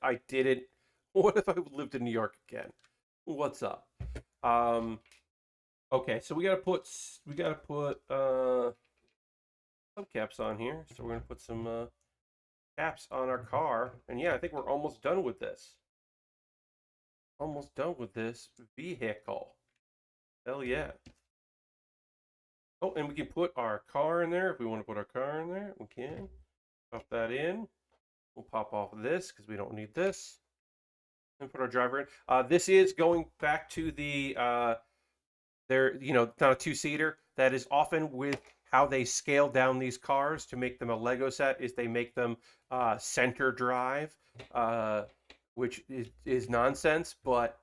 I didn't? What if I lived in New York again? What's up? Um, okay, so we gotta put some caps on here. So we're gonna put some caps on our car, and yeah, I think we're almost done with this. Almost done with this vehicle. Hell yeah! Oh, and we can put our car in there if we want to put our car in there. We can pop that in. We'll pop off this because we don't need this, and put our driver in. This is going back to the they're not a two-seater. That is often with how they scale down these cars to make them a Lego set, is they make them center drive, uh, which is nonsense, but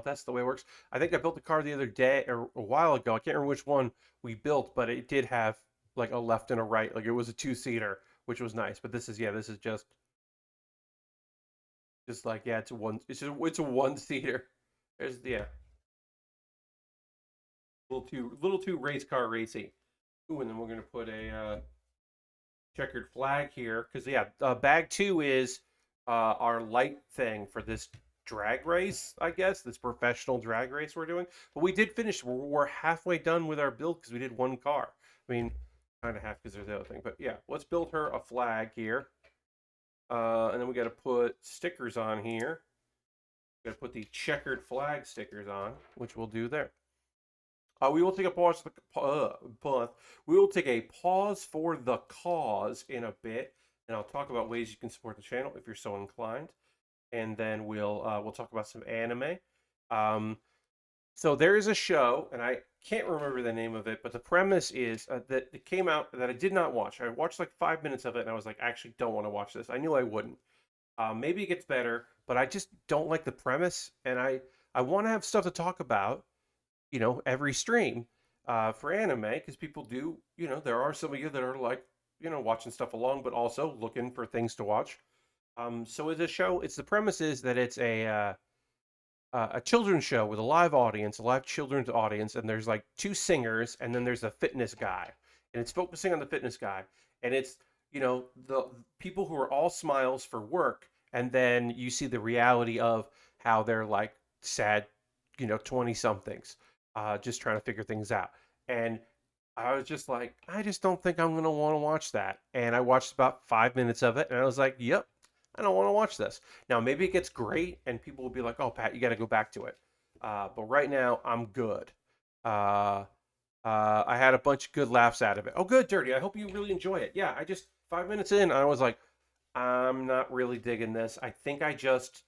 that's the way it works. I think I built a car the other day or a while ago. I can't remember which one we built, but it did have like a left and a right. Like it was a two-seater, which was nice. But this is just like yeah, it's a one-seater. There's yeah, a little too race car racy. Ooh, and then we're gonna put a checkered flag here because yeah, bag two is our light thing for this drag race, I guess this professional drag race we're doing. But we did finish. We're halfway done with our build because we did one car. I mean, kind of half because there's the other thing. But yeah, let's build her a flag here. And then we got to put stickers on here. We got to put the checkered flag stickers on, which we'll do there. We will take a pause. We will take a pause for the cause in a bit, and I'll talk about ways you can support the channel if you're so inclined, and then we'll talk about some anime. Um, so there is a show, and I can't remember the name of it, but the premise is that it came out that I did not watch. I watched like 5 minutes of it, and I was like, I actually don't want to watch this. I knew I wouldn't. Maybe it gets better, but I just don't like the premise, and I want to have stuff to talk about, every stream for anime, because people do, there are some of you that are like, watching stuff along, but also looking for things to watch. So it's a show. It's the premise is that it's a children's show with a live audience, a live children's audience, and there's like two singers, and then there's a fitness guy, and it's focusing on the fitness guy, and it's the people who are all smiles for work, and then you see the reality of how they're like sad, 20 somethings, just trying to figure things out, and I was just like, I just don't think I'm gonna want to watch that, and I watched about 5 minutes of it, and I was like, yep, I don't want to watch this. Now, maybe it gets great and people will be like, oh, Pat, you got to go back to it. But right now, I'm good. Uh, I had a bunch of good laughs out of it. Oh, good, Dirty. I hope you really enjoy it. Yeah, I just, 5 minutes in, I was like, I'm not really digging this. I think I just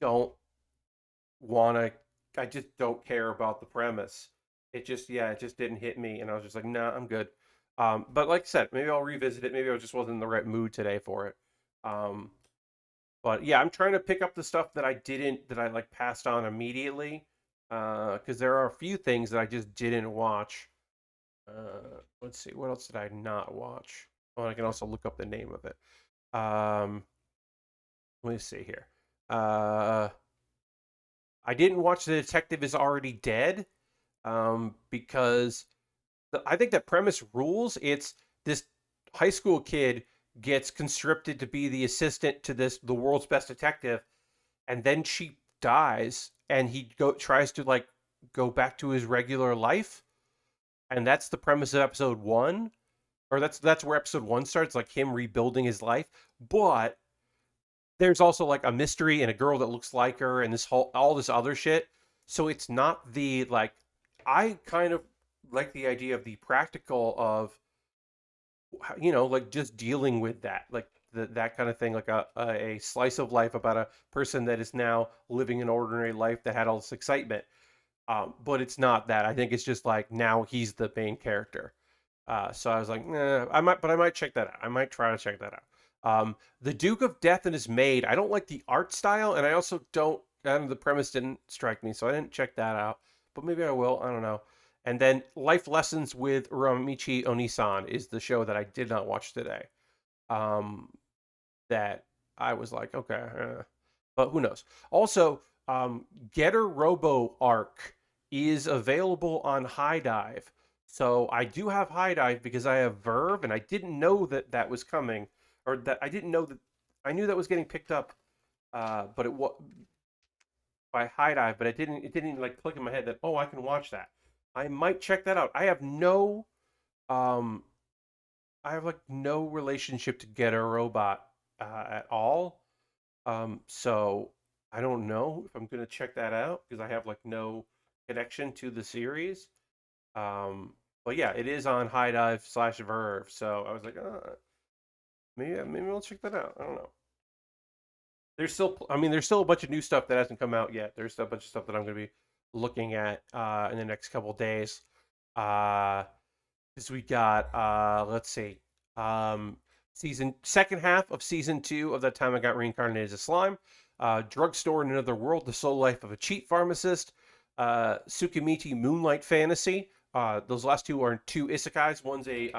don't want to, I just don't care about the premise. It just didn't hit me. And I was just like, nah, I'm good. But like I said, maybe I'll revisit it. Maybe I just wasn't in the right mood today for it. Um, But yeah, I'm trying to pick up the stuff that I like passed on immediately. Because there are a few things that I just didn't watch. Let's see, what else did I not watch? Oh, I can also look up the name of it. Um, Let me see here. Uh, I didn't watch The Detective Is Already Dead. Because I think that premise rules. It's this high school kid gets conscripted to be the assistant to the world's best detective, and then she dies, and he tries to like go back to his regular life, and that's the premise of episode one, or that's where episode one starts, like him rebuilding his life. But there's also like a mystery and a girl that looks like her, and this whole all this other shit. So it's not the like I kind of like the idea of the practical of like just dealing with that, like that kind of thing, like a slice of life about a person that is now living an ordinary life that had all this excitement. But it's not that. I think it's just like now he's the main character. So I was like, nah, I might check that out. I might try to check that out. The Duke of Death and His Maid. I don't like the art style, and I also don't. And the premise didn't strike me, so I didn't check that out. But maybe I will. I don't know. And then Life Lessons with Uramichi Onisan is the show that I did not watch today. Um, that I was like, okay, but who knows? Also, Getter Robo Arc is available on High Dive. So I do have High Dive because I have Verve, and I didn't know that that was coming, or that I didn't know that I knew that was getting picked up, but it was by High Dive, but it didn't like click in my head that I can watch that. I might check that out. Um I have like no relationship to Get a Robot at all. So I don't know if I'm gonna check that out because I have like no connection to the series. But yeah, it is on High Dive / Verve. So I was like, maybe I'll check that out. I don't know. There's still a bunch of new stuff that hasn't come out yet. There's still a bunch of stuff that I'm gonna be looking at in the next couple days. Uh, because we got let's see, um, second half of season 2 of That Time I Got Reincarnated as a Slime, Drugstore in Another World, The Soul Life of a Cheat Pharmacist, Tsukimichi Moonlight Fantasy. Those last two are two isekais. One's a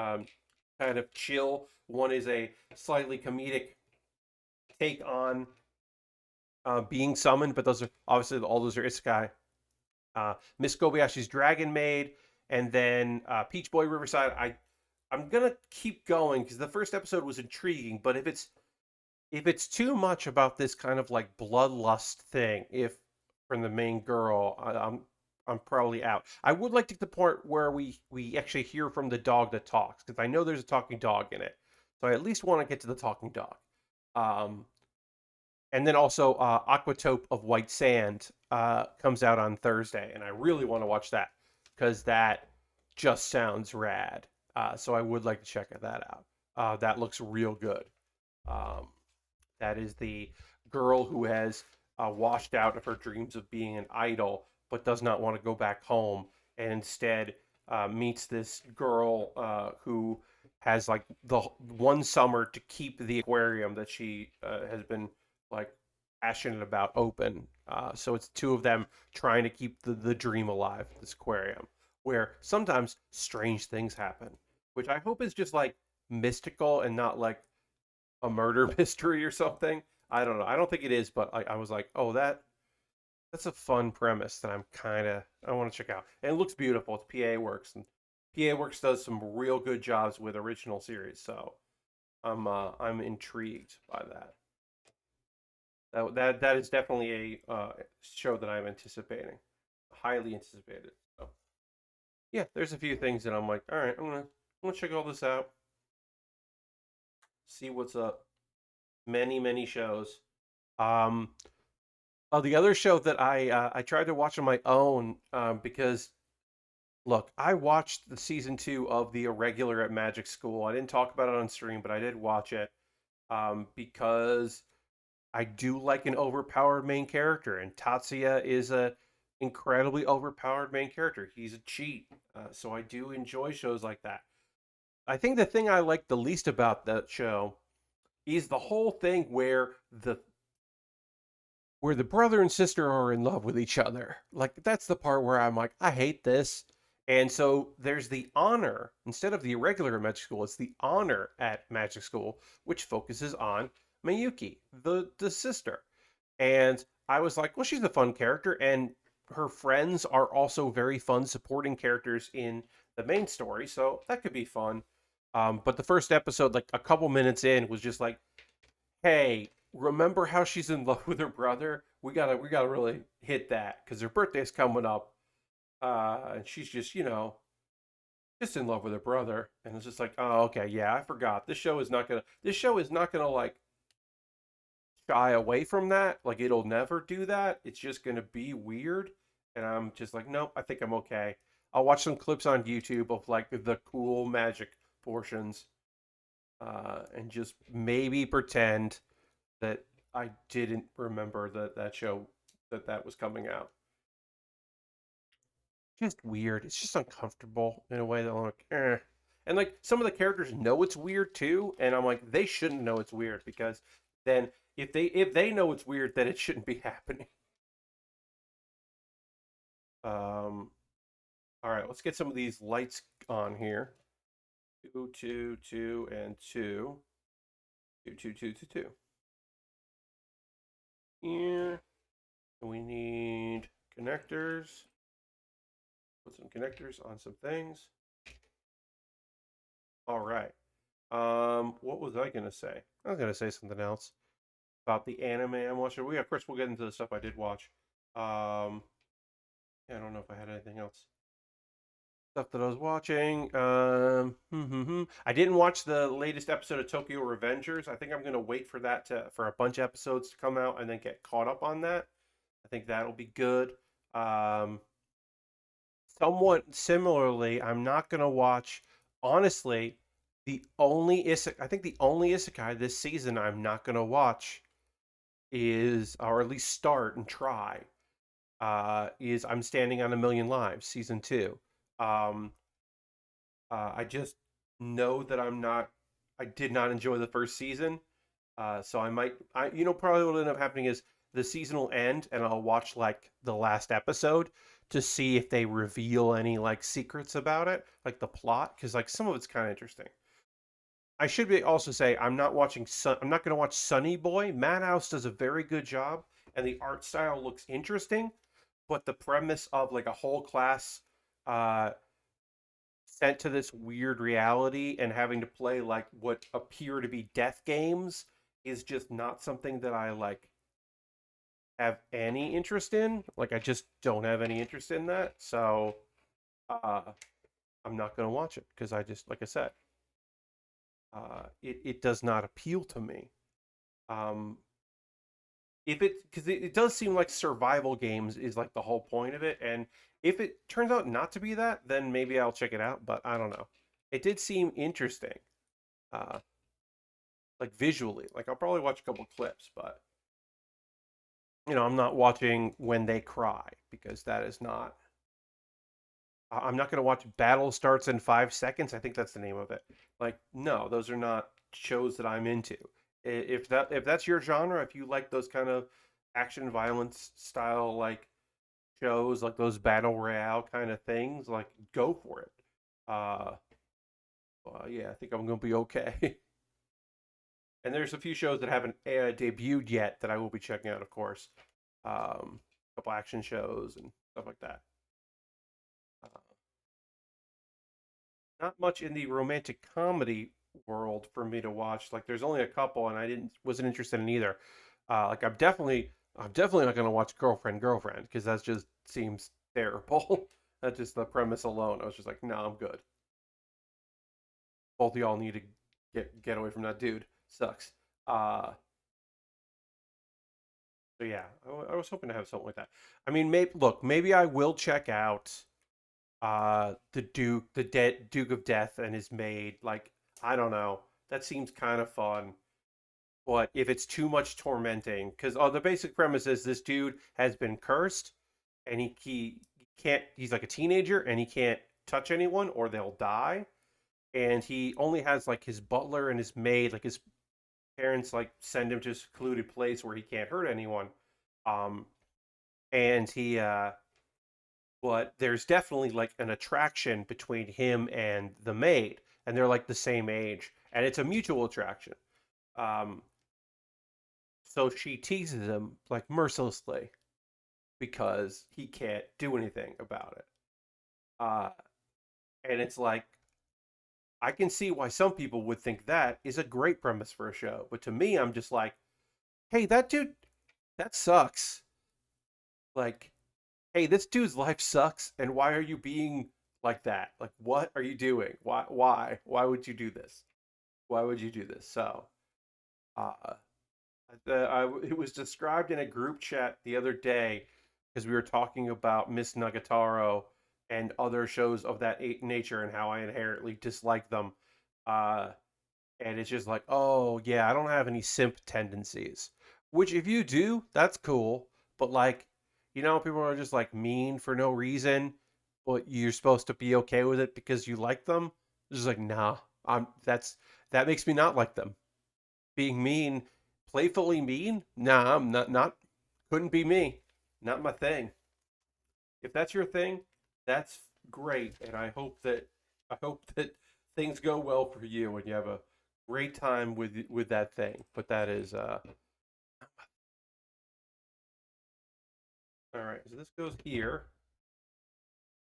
kind of chill. One is a slightly comedic take on being summoned, but those are obviously all those are isekai. Miss Kobayashi's Dragon Maid, and then Peach Boy Riverside. I'm gonna keep going because the first episode was intriguing, but if it's too much about this kind of like bloodlust thing, if from the main girl, I'm probably out. I would like to get to the point where we actually hear from the dog that talks because I know there's a talking dog in it, so I at least want to get to the talking dog. Um, and then also Aquatope of White Sand comes out on Thursday, and I really want to watch that because that just sounds rad. So I would like to check that out. That looks real good. Um, that is the girl who has washed out of her dreams of being an idol, but does not want to go back home, and instead meets this girl who has like the one summer to keep the aquarium that she has been like passionate about open. So it's two of them trying to keep the dream alive, this aquarium, where sometimes strange things happen, which I hope is just like mystical and not like a murder mystery or something. I don't know. I don't think it is, but I was like, oh, that's a fun premise that I want to check out. And it looks beautiful. It's PA Works, and PA Works does some real good jobs with original series. So I'm intrigued by that. That is definitely a show that I'm anticipating, highly anticipated. So yeah, there's a few things that I'm like, all right, I'm gonna check all this out, see what's up. Many shows. Um, the other show that I tried to watch on my own because look, I watched the season 2 of The Irregular at Magic School. I didn't talk about it on stream, but I did watch it because I do like an overpowered main character, and Tatsuya is a incredibly overpowered main character. He's a cheat, so I do enjoy shows like that. I think the thing I like the least about that show is the whole thing where the brother and sister are in love with each other. Like that's the part where I'm like, I hate this. And so there's the honor instead of the irregular magic school, it's the honor at magic school, which focuses on Mayuki, the sister. And I was like, well, she's a fun character, and her friends are also very fun supporting characters in the main story, so that could be fun. But the first episode, like a couple minutes in, was just like, hey, remember how she's in love with her brother? We gotta really hit that because her birthday's coming up, and she's just just in love with her brother, and it's just like, oh, okay, yeah, I forgot. This show is not gonna like shy away from that. Like it'll never do that. It's just gonna be weird, and I'm just like, nope, I think I'm okay. I'll watch some clips on YouTube of like the cool magic portions, and just maybe pretend that I didn't remember that was coming out. Just weird. It's just uncomfortable in a way that I'm like, eh. And like some of the characters know it's weird too, and I'm like, they shouldn't know it's weird because then if they know it's weird, then it shouldn't be happening. Um, all right, let's get some of these lights on here. Two, two, two, and two. Two, two, two, two, two. Yeah. We need connectors. Put some connectors on some things. All right. What was I gonna say? I was gonna say something else about the anime I'm watching. Of course, we'll get into the stuff I did watch. Yeah, I don't know if I had anything else. Stuff that I was watching. I didn't watch the latest episode of Tokyo Revengers. I think I'm gonna wait for that for a bunch of episodes to come out and then get caught up on that. I think that'll be good. Um, Somewhat similarly, I'm not gonna watch. Honestly, I think the only isekai this season I'm not gonna watch is, or at least start and try, is I'm Standing on a Million Lives, season two. Um, I just know that I did not enjoy the first season, so probably what'll end up happening is the season will end and I'll watch like the last episode to see if they reveal any like secrets about it, like the plot, because like some of it's kind of interesting. I should be also say I'm not going to watch Sunny Boy. Madhouse does a very good job, and the art style looks interesting, but the premise of like a whole class uh, sent to this weird reality and having to play like what appear to be death games is just not something that I like have any interest in. Like I just don't have any interest in that. So uh, I'm not going to watch it because I just like I said, it does not appeal to me. Um, if it because it does seem like survival games is like the whole point of it, and if it turns out not to be that, then maybe I'll check it out. But I don't know. It did seem interesting, uh, like visually. Like I'll probably watch a couple clips, but I'm not watching When They Cry because that is not. I'm not going to watch Battle Starts in 5 Seconds. I think that's the name of it. Like, no, those are not shows that I'm into. If that's your genre, if you like those kind of action violence style like shows, like those battle royale kind of things, like go for it. Uh, yeah, I think I'm going to be okay. And there's a few shows that haven't debuted yet that I will be checking out, of course. A couple action shows and stuff like that. Uh, Not much in the romantic comedy world for me to watch. Like there's only a couple, and I wasn't interested in either. Like I'm definitely not gonna watch Girlfriend because that just seems terrible. That's just the premise alone. I was just like, no, I'm good. Both of y'all need to get away from that dude. Sucks. Uh, so yeah, I was hoping to have something like that. I mean, maybe I will check out the Duke of Death and his maid. Like I don't know, that seems kind of fun. But if it's too much tormenting, because the basic premise is this dude has been cursed, and he can't. He's like a teenager, and he can't touch anyone or they'll die. And he only has like his butler and his maid. Like his parents like send him to a secluded place where he can't hurt anyone. Um, and he but there's definitely like an attraction between him and the maid, and they're like the same age, and it's a mutual attraction. Um, so she teases him like mercilessly because he can't do anything about it. Uh, and it's like I can see why some people would think that is a great premise for a show, but to me, I'm just like, hey, that dude, that sucks. Like, hey, this dude's life sucks, and why are you being like that? Like, what are you doing? Why would you do this? Why would you do this? So, uh, it was described in a group chat the other day because we were talking about Miss Nagatoro and other shows of that nature and how I inherently dislike them. Uh, and it's just like, oh yeah, I don't have any simp tendencies. Which if you do, that's cool. But like, people are just like mean for no reason, but you're supposed to be okay with it because you like them. It's just like, nah, that makes me not like them. Being mean, playfully mean? Nah, I'm not couldn't be me. Not my thing. If that's your thing, that's great, and I hope that things go well for you and you have a great time with that thing. But that is all right. So this goes here.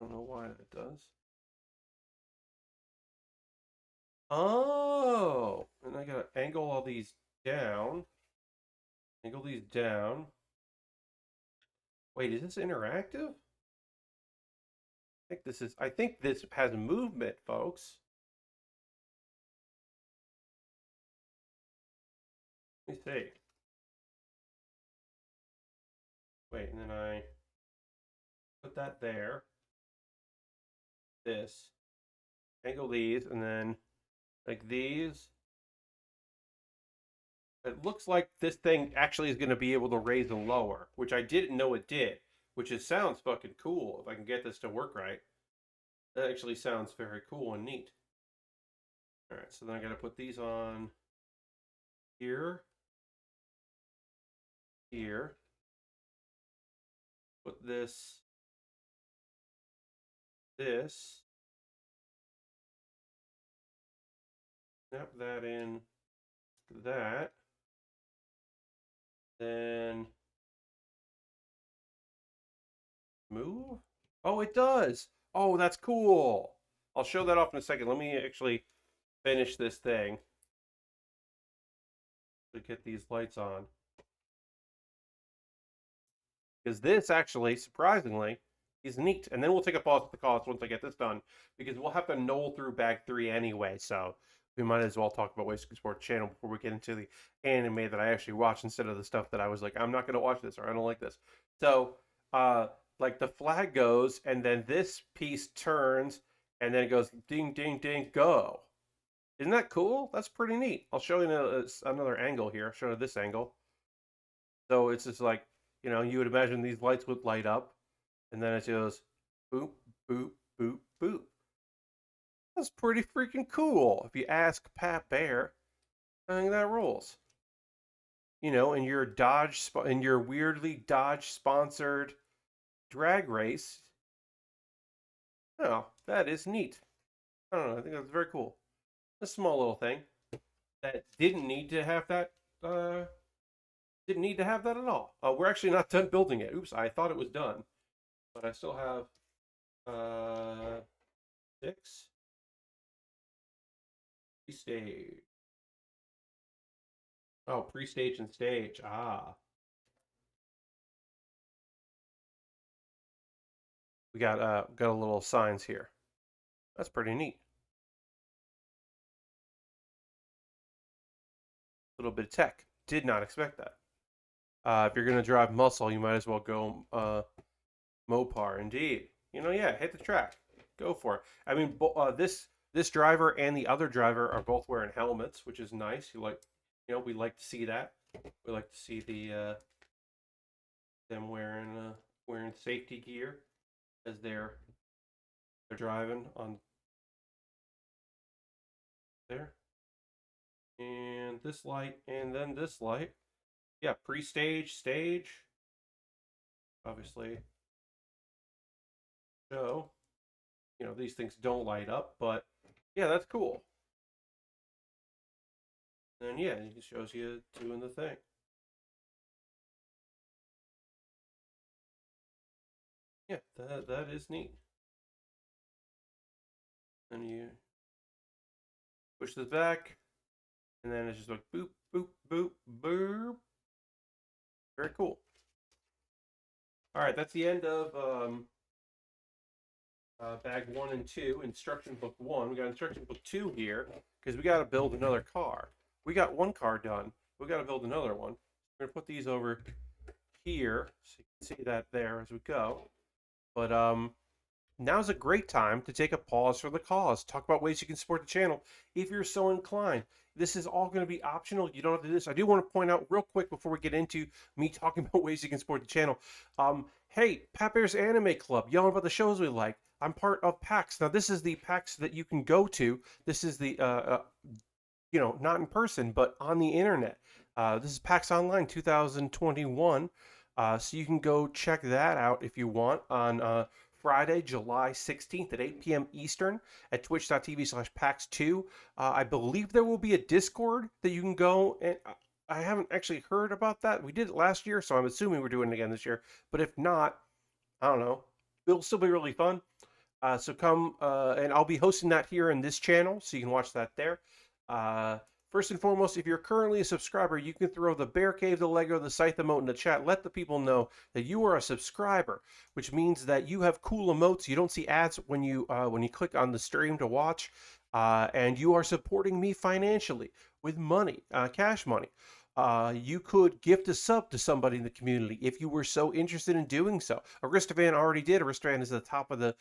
I don't know why that does. Oh, and I gotta angle all these down. Angle these down. Wait, is this interactive? I think this has movement, folks. Let me see. Wait, and then I put that there. This. Angle these, and then like these. It looks like this thing actually is going to be able to raise and lower, which I didn't know it did, sounds fucking cool if I can get this to work right. That actually sounds very cool and neat. All right, so then I got to put these on here, here. Put this, snap that in, that. Then move. Oh, it does. Oh, that's cool. I'll show that off in a second. Let me actually finish this thing to get these lights on. Because this actually, surprisingly, is neat. And then we'll take a pause at the cost once I get this done, because we'll have to knoll through bag 3 anyway. So we might as well talk about Ways to Support the channel before we get into the anime that I actually watch instead of the stuff that I was like, I'm not going to watch this or I don't like this. So, uh, like the flag goes, and then this piece turns, and then it goes ding, ding, ding, go. Isn't that cool? That's pretty neat. I'll show you another angle here. I'll show you this angle. So it's just like, you would imagine these lights would light up, and then it goes boop, boop, boop, boop. That's pretty freaking cool. If you ask Pat Bear, I think that rules. In your in your weirdly Dodge sponsored drag race. Oh, that is neat. I don't know. I think that's very cool. A small little thing that didn't need to have that. Didn't need to have that at all. We're actually not done building it. Oops, I thought it was done, but I still have 6 pre-stage. Oh, pre-stage and stage. Ah, we got a little signs here. That's pretty neat. A little bit of tech. Did not expect that. If you're gonna drive muscle, you might as well go Mopar. Indeed. Yeah, hit the track. Go for it. I mean, this driver and the other driver are both wearing helmets, which is nice. We like to see that. We like to see them wearing safety gear as they're driving on there. And this light, and then this light. Yeah, pre-stage, stage. Obviously, so these things don't light up, but yeah, that's cool. And yeah, it shows you doing the thing. Yeah, that is neat. And you push this back, and then it's just like boop, boop, boop, boop. Very cool. All right, that's the end of bag 1 and 2, instruction book 1. We got instruction book 2 here because we got to build another car. We got one car done. We got to build another one. We're gonna put these over here so you can see that there as we go. But now's a great time to take a pause for the cause. Talk about ways you can support the channel if you're so inclined. This is all going to be optional. You don't have to do this. I do want to point out real quick before we get into me talking about ways you can support the channel. Hey, Pat Bear's Anime Club, yelling about the shows we like. I'm part of PAX. Now, this is the PAX that you can go to. This is the, not in person, but on the internet. This is PAX Online 2021. So you can go check that out if you want on Friday, July 16th at 8 p.m. Eastern at twitch.tv/PAX2. I believe there will be a Discord that you can go, and I haven't actually heard about that. We did it last year, so I'm assuming we're doing it again this year. But if not, I don't know. It'll still be really fun. So come, and I'll be hosting that here in this channel, so you can watch that there. First and foremost, if you're currently a subscriber, you can throw the Bear Cave, the Lego, the Scythe emote in the chat. Let the people know that you are a subscriber, which means that you have cool emotes. You don't see ads when you click on the stream to watch, and you are supporting me financially with money, cash money. You could gift a sub to somebody in the community if you were so interested in doing so. Aristovan already did. Aristovan is at the top of the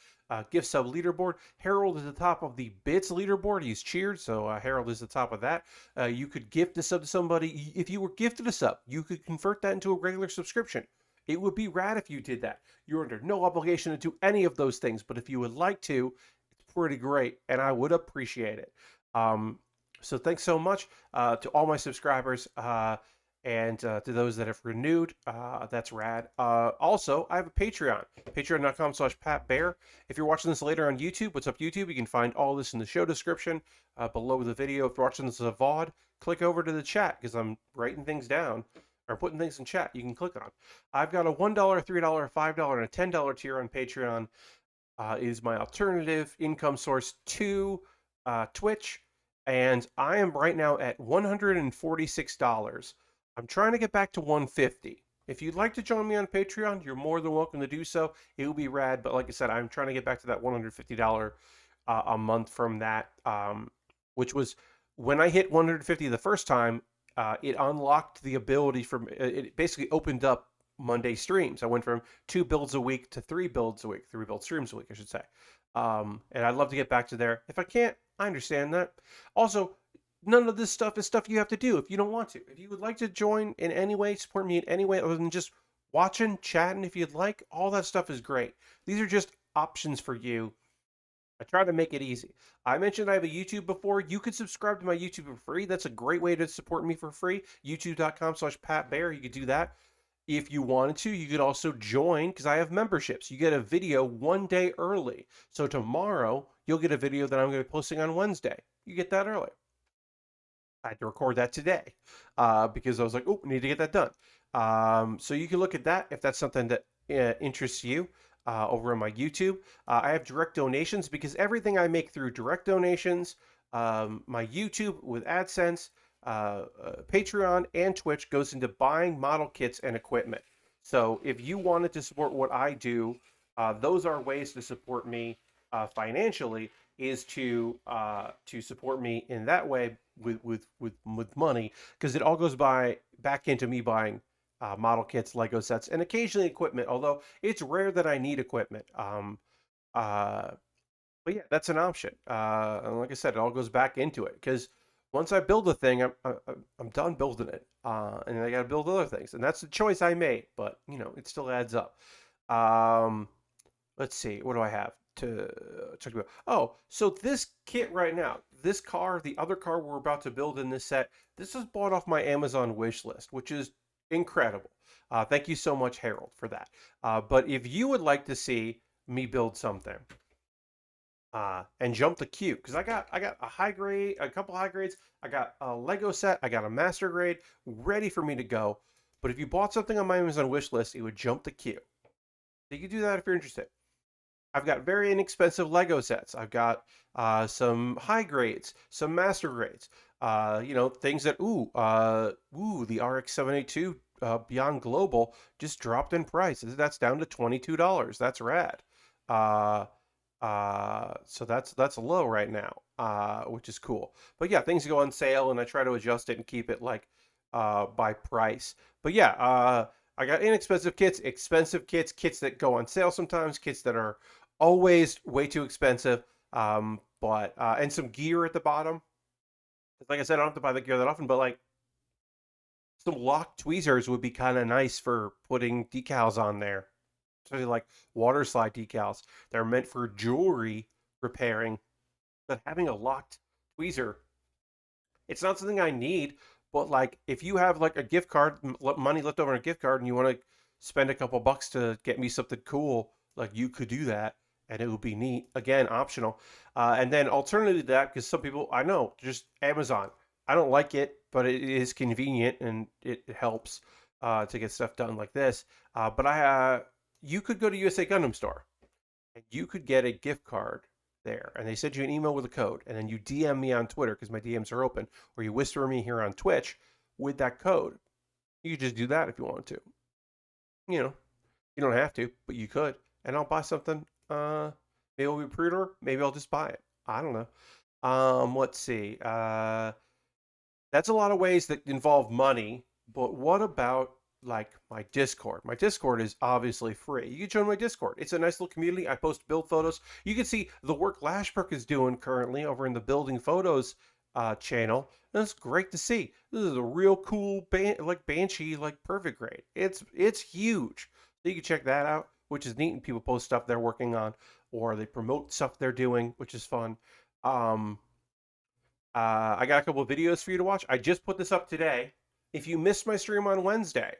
gift sub leaderboard. Harold is at the top of the bits leaderboard. He's cheered, so Harold is at the top of that. You could gift a sub to somebody. If you were gifted a sub, you could convert that into a regular subscription. It would be rad if you did that. You're under no obligation to do any of those things, but if you would like to, it's pretty great, and I would appreciate it. So thanks so much to all my subscribers and to those that have renewed. That's rad. Also, I have a Patreon, patreon.com/PatBear. If you're watching this later on YouTube, what's up YouTube? You can find all this in the show description below the video. If you're watching this as a VOD, click over to the chat because I'm writing things down or putting things in chat you can click on. I've got a $1, $3, $5, and a $10 tier on Patreon. It is my alternative income source to Twitch. And I am right now at $146. I'm trying to get back to $150. If you'd like to join me on Patreon, you're more than welcome to do so. It will be rad, but like I said, I'm trying to get back to that $150 a month from that, which was When I hit 150 the first time, it unlocked the ability from it basically opened up Monday streams. I went from 2 builds a week to 3 builds a week, 3 build streams a week, I should say. And I'd love to get back to there. If I can't, I understand that. Also, none of this stuff is stuff you have to do if you don't want to. If you would like to join in any way, support me in any way other than just watching, chatting, if you'd like, all that stuff is great. These are just options for you. I try to make it easy. I mentioned I have a YouTube before. You could subscribe to my YouTube for free. That's a great way to support me for free. YouTube.com/PatBaer. You could do that. If you wanted to, you could also join because I have memberships. You get a video 1 day early. So tomorrow, you'll get a video that I'm going to be posting on Wednesday. You get that early. I had to record that today because I was like, oh, I need to get that done. So you can look at that if that's something that interests you over on my YouTube. I have direct donations because everything I make through direct donations, my YouTube with AdSense, Patreon, and Twitch goes into buying model kits and equipment. So if you wanted to support what I do, those are ways to support me financially. Is to support me in that way with money because it all goes back into me buying model kits, Lego sets, and occasionally equipment. Although it's rare that I need equipment. Uh, but yeah, that's an option. And like I said, it all goes back into it because once I build a thing, I'm done building it, and I got to build other things, and that's the choice I made. But it still adds up. Um, let's see, what do I have to talk about? Oh, so this kit right now, this car, the other car we're about to build in this set, this was bought off my Amazon wish list, which is incredible. Thank you so much, Harold, for that. But if you would like to see me build something and jump the queue, because I got a high grade, a couple high grades, I got a Lego set, I got a master grade ready for me to go. But if you bought something on my Amazon wish list, it would jump the queue. So you can do that if you're interested. I've got very inexpensive Lego sets. I've got some high grades, some master grades. Things that the RX 782 Beyond Global just dropped in price. That's down to $22. That's rad. Uh, so that's low right now, which is cool. But yeah, things go on sale, and I try to adjust it and keep it like by price. But yeah, I got inexpensive kits, expensive kits, kits that go on sale sometimes, kits that are always way too expensive. But and some gear at the bottom. Like I said, I don't have to buy the gear that often, but like some lock tweezers would be kind of nice for putting decals on there, especially like water slide decals. They're meant for jewelry repairing, but having a locked tweezer, it's not something I need. But like if you have like a gift card, money left over in a gift card, and you want to spend a couple bucks to get me something cool, like you could do that, and it would be neat. Again, optional. And then alternatively to that, because some people I know just Amazon. I don't like it, but it is convenient and it helps to get stuff done like this. But you could go to USA Gundam Store and you could get a gift card there, and they send you an email with a code, and then you DM me on Twitter because my DMs are open, or you whisper me here on Twitch with that code. You could just do that if you wanted to. You don't have to, but you could, and I'll buy something. Maybe it'll be pre-order, maybe I'll just buy it. I don't know. Let's see. That's a lot of ways that involve money, but what about like my Discord? My Discord is obviously free. You can join my Discord. It's a nice little community. I post build photos. You can see the work Lashbrook is doing currently over in the Building Photos channel. And it's great to see. This is a real cool Banshee, like perfect grade. It's huge. So you can check that out, which is neat. And people post stuff they're working on, or they promote stuff they're doing, which is fun. Um, I got a couple of videos for you to watch. I just put this up today. If you missed my stream on Wednesday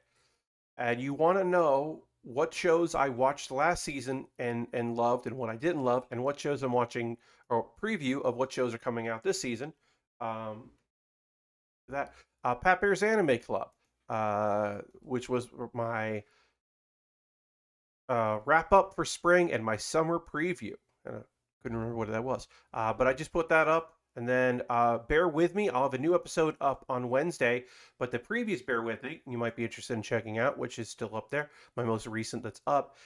and you want to know what shows I watched last season and loved and what I didn't love and what shows I'm watching or preview of what shows are coming out this season, um, that Pat Bear's Anime Club, which was my wrap up for spring and my summer preview. Couldn't remember what that was. But I just put that up. And then Bear With Me. I'll have a new episode up on Wednesday. But the previous Bear With Me, you might be interested in checking out, which is still up there. My most recent that's up,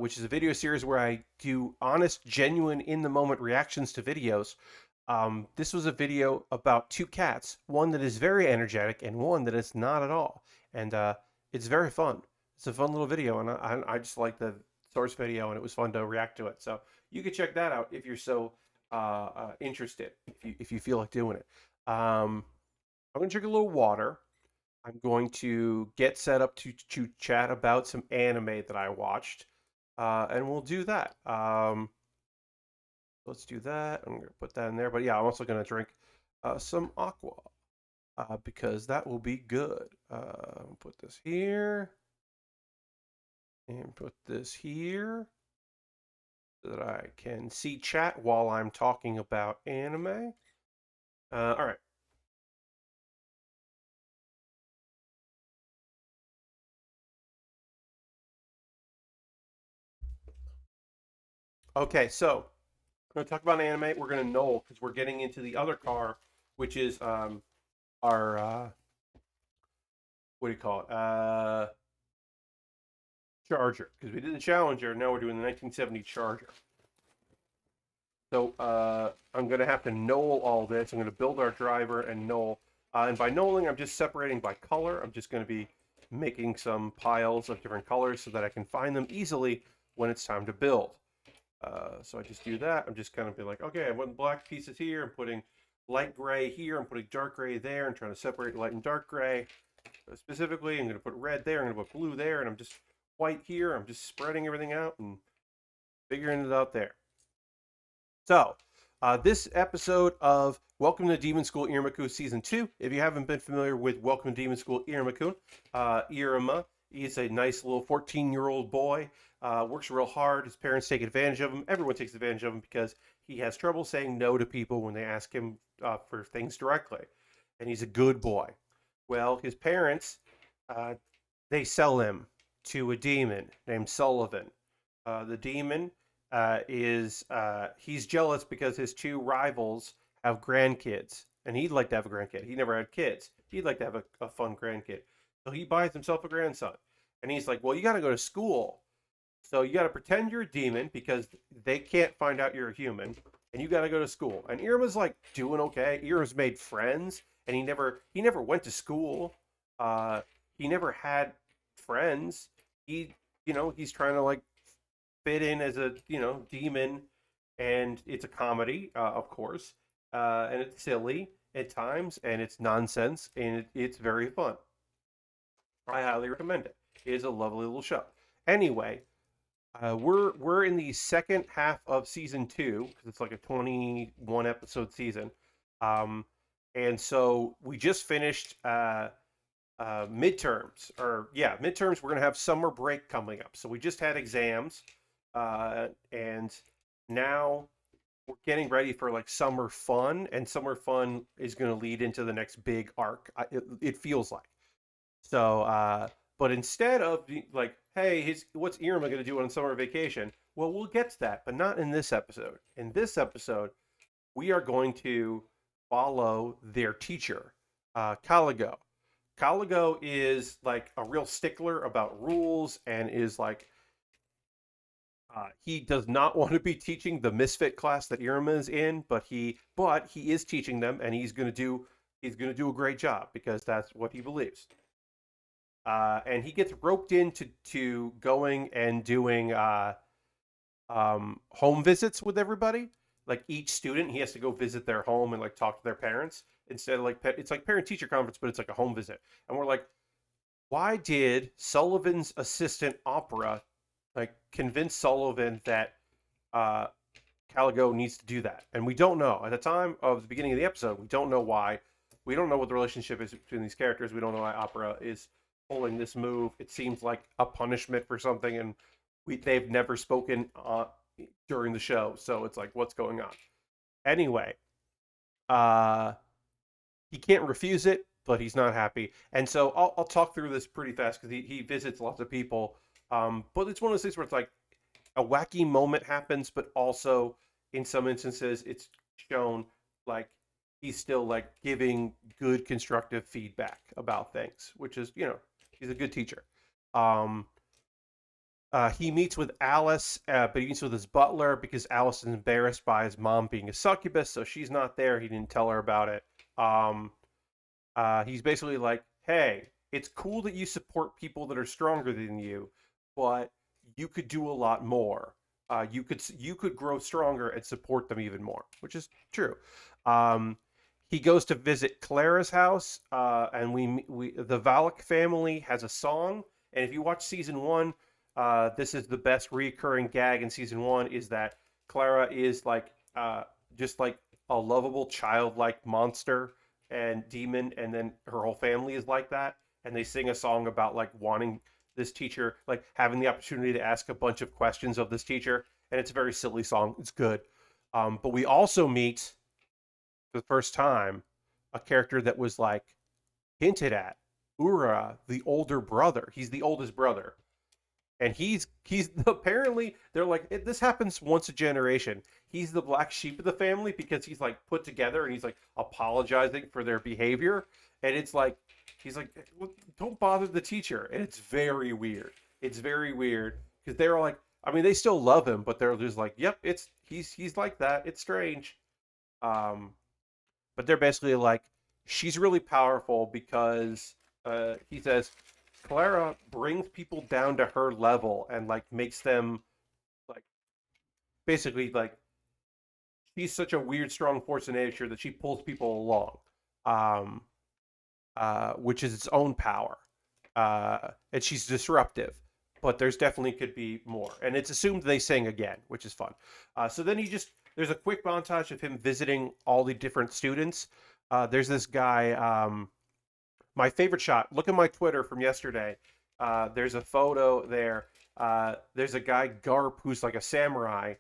which is a video series where I do honest, genuine, in the moment reactions to videos. This was a video about two cats, one that is very energetic and one that is not at all. And it's very fun. It's a fun little video, and I just like the source video, and it was fun to react to it. So you can check that out if you're so interested, if you feel like doing it. I'm gonna drink a little water. I'm going to get set up to chat about some anime that I watched, and we'll do that. Let's do that. I'm gonna put that in there. But yeah, I'm also gonna drink some aqua because that will be good. Put this here and put this here so that I can see chat while I'm talking about anime. All right. Okay, so we're gonna talk about anime. We're gonna know because we're getting into the other car, which is our what do you call it? Charger. Because we did the Challenger, now we're doing the 1970 Charger. So I'm gonna have to knoll all this. I'm gonna build our driver and knoll. And by knolling, I'm just separating by color. I'm just gonna be making some piles of different colors so that I can find them easily when it's time to build. So I just do that. I'm just kind of be like, okay, I want black pieces here. I'm putting light gray here. I'm putting dark gray there and trying to separate light and dark gray. Specifically, I'm going to put red there. I'm going to put blue there. And I'm just white here. I'm just spreading everything out and figuring it out there. So, this episode of Welcome to Demon School Iruma-kun Season 2. If you haven't been familiar with Welcome to Demon School Iruma-kun, Iruma is a nice little 14-year-old boy. Works real hard. His parents take advantage of him. Everyone takes advantage of him because he has trouble saying no to people when they ask him for things directly. And he's a good boy. Well, his parents, they sell him to a demon named Sullivan. The demon he's jealous because his two rivals have grandkids, and he'd like to have a grandkid. He never had kids. He'd like to have a fun grandkid. So he buys himself a grandson. And he's like, well, you got to go to school. So you got to pretend you're a demon because they can't find out you're a human, and you got to go to school. And Iruma's like doing okay. Iruma's made friends, and he never went to school. He never had friends. He's trying to like fit in as a demon, and it's a comedy, of course, and it's silly at times, and it's nonsense, and it's very fun. I highly recommend it. It is a lovely little show. Anyway, we're in the second half of season 2 because it's like a 21 episode season, and so we just finished midterms, or yeah, midterms. We're gonna have summer break coming up, so we just had exams, and now we're getting ready for like summer fun, and summer fun is going to lead into the next big arc. It feels like so. But instead of like, hey, what's Irma going to do on summer vacation? Well, we'll get to that, but not in this episode. In this episode, we are going to follow their teacher, Caligo. Caligo is like a real stickler about rules and is like he does not want to be teaching the misfit class that Iruma is in, but he is teaching them, and he's gonna do a great job because that's what he believes. And he gets roped into going and doing home visits with everybody. Like each student, he has to go visit their home and like talk to their parents instead of like it's like parent teacher conference, but it's like a home visit. And we're like, why did Sullivan's assistant Opera like convince Sullivan that uh, Caligo needs to do that? And we don't know. At the time of the beginning of the episode, we don't know why. We don't know what the relationship is between these characters. We don't know why Opera is pulling this move. It seems like a punishment for something, and they've never spoken during the show, so it's like, what's going on? Anyway, uh, he can't refuse it, but he's not happy. And so I'll talk through this pretty fast because he visits lots of people. But it's one of those things where it's like a wacky moment happens, but also in some instances it's shown like he's still like giving good constructive feedback about things, which is he's a good teacher. Um, He meets with Alice, but he meets with his butler because Alice is embarrassed by his mom being a succubus, so she's not there. He didn't tell her about it. Um, he's basically like, hey, it's cool that you support people that are stronger than you, but you could do a lot more. You could grow stronger and support them even more, which is true. Um, he goes to visit Clara's house, and we the Valak family has a song. And if you watch season one, this is the best recurring gag in season one is that Clara is like just like a lovable childlike monster and demon, and then her whole family is like that, and they sing a song about like wanting this teacher, like having the opportunity to ask a bunch of questions of this teacher, and it's a very silly song. It's good. But we also meet for the first time a character that was like hinted at, Ura, the older brother. He's the oldest brother, and he's apparently they're like this happens once a generation. He's the black sheep of the family because he's like put together and he's like apologizing for their behavior, and it's like he's like, don't bother the teacher, and it's very weird. It's very weird because they're like, I mean, they still love him, but they're just like, yep, it's he's like that. It's strange. Um, but they're basically like, she's really powerful because he says Clara brings people down to her level and like makes them like basically like she's such a weird strong force of nature that she pulls people along, um, which is its own power, and she's disruptive. But there's definitely could be more, and it's assumed they sing again, which is fun. So then there's a quick montage of him visiting all the different students. There's this guy. My favorite shot. Look at my Twitter from yesterday. There's a photo there. There's a guy Garp who's like a samurai,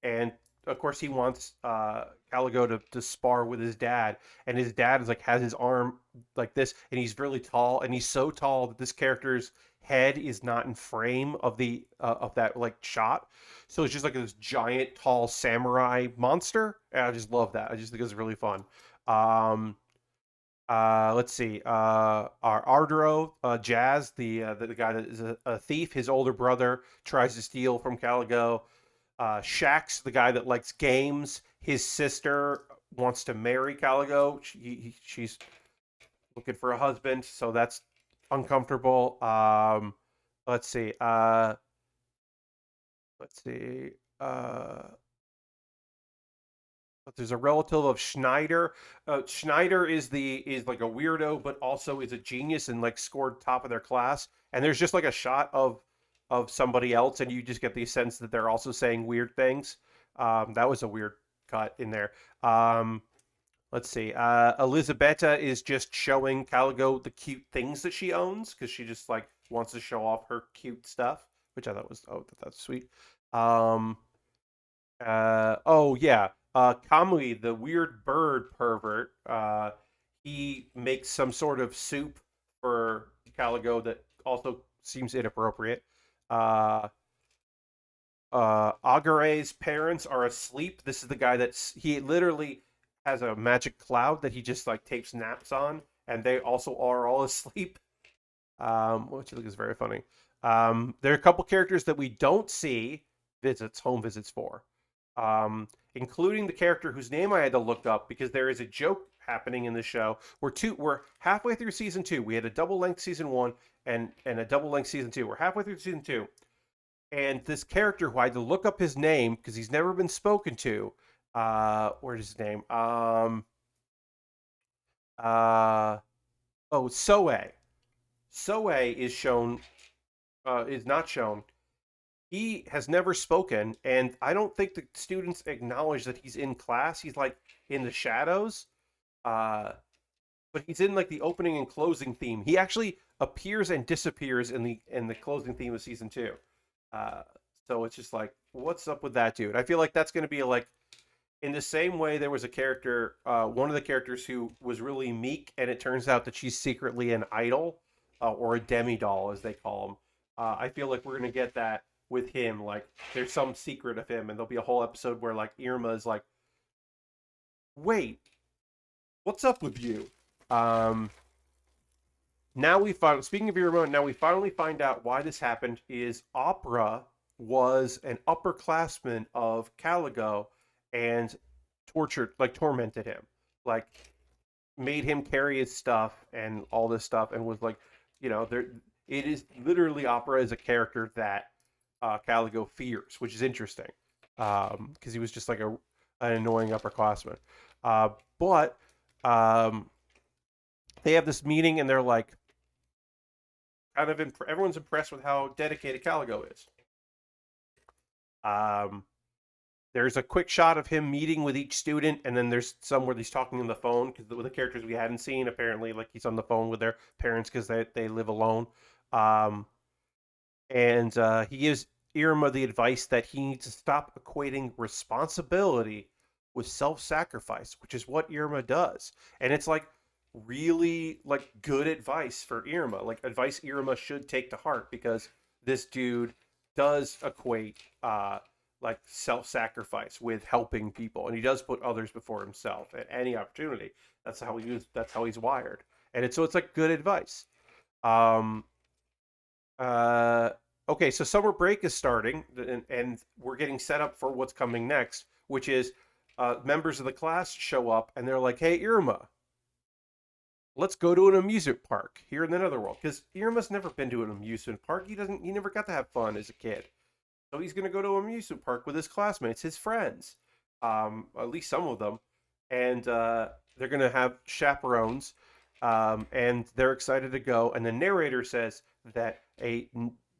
and of course he wants Caligo to spar with his dad, and his dad is like has his arm like this, and he's really tall, and he's so tall that this character's head is not in frame of that like shot, so it's just like this giant tall samurai monster, and I just love that. I just think it's really fun. Um, let's see. Our Ardro, Jazz, the guy that is a thief, his older brother tries to steal from Caligo. Shax, the guy that likes games, his sister wants to marry Caligo. She's looking for a husband, so that's uncomfortable. Let's see. Let's see. There's a relative of Schneider. Schneider is like a weirdo, but also is a genius and like scored top of their class. And there's just like a shot of somebody else, and you just get the sense that they're also saying weird things. That was a weird cut in there. Um, let's see. Elisabetta is just showing Caligo the cute things that she owns because she just like wants to show off her cute stuff, which I thought was that's sweet. Um, oh yeah. Kamui, the weird bird pervert, he makes some sort of soup for Caligo that also seems inappropriate. Uh, Agare's parents are asleep. This is the guy he literally has a magic cloud that he just like takes naps on, and they also are all asleep. Which I think is very funny. There are a couple characters that we don't see home visits for, including the character whose name I had to look up because there is a joke happening in the show. We're halfway through season two. We had a double length season one and a double length season two. We're halfway through season two, and this character who I had to look up his name because he's never been spoken to. Where's his name? Uh, oh, Soe. Soe is not shown. He has never spoken, and I don't think the students acknowledge that he's in class. He's like in the shadows, uh, but he's in like the opening and closing theme. He actually appears and disappears in the closing theme of season two. Uh, so it's just like, what's up with that dude? I feel like that's going to be like in the same way there was a character, one of the characters who was really meek, and it turns out that she's secretly an idol or a demi doll, as they call them. I feel like we're gonna get that with him. Like, there's some secret of him, and there'll be a whole episode where like Irma is like, "Wait, what's up with you?" Um, Now speaking of Iruma, now we finally find out why this happened. Is Opera was an upperclassman of Caligo and tormented him, like made him carry his stuff and all this stuff, and was like, there. It is literally Opera as a character that Caligo fears, which is interesting, because he was just like an annoying upperclassman. But they have this meeting, and they're like, kind of everyone's impressed with how dedicated Caligo is. There's a quick shot of him meeting with each student, and then there's some where he's talking on the phone because with the characters we hadn't seen, apparently, like he's on the phone with their parents because they live alone. And he gives Iruma the advice that he needs to stop equating responsibility with self-sacrifice, which is what Iruma does. And it's like really like good advice for Iruma, like advice Iruma should take to heart, because this dude does equate like self-sacrifice with helping people, and he does put others before himself at any opportunity. That's how he's wired, and it's like good advice. Okay, so summer break is starting, and we're getting set up for what's coming next, which is members of the class show up, and they're like, "Hey, Iruma, let's go to an amusement park here in the Netherworld." Because Iruma's never been to an amusement park. He never got to have fun as a kid. So he's going to go to an amusement park with his classmates, his friends, at least some of them. And they're going to have chaperones, and they're excited to go. And the narrator says that they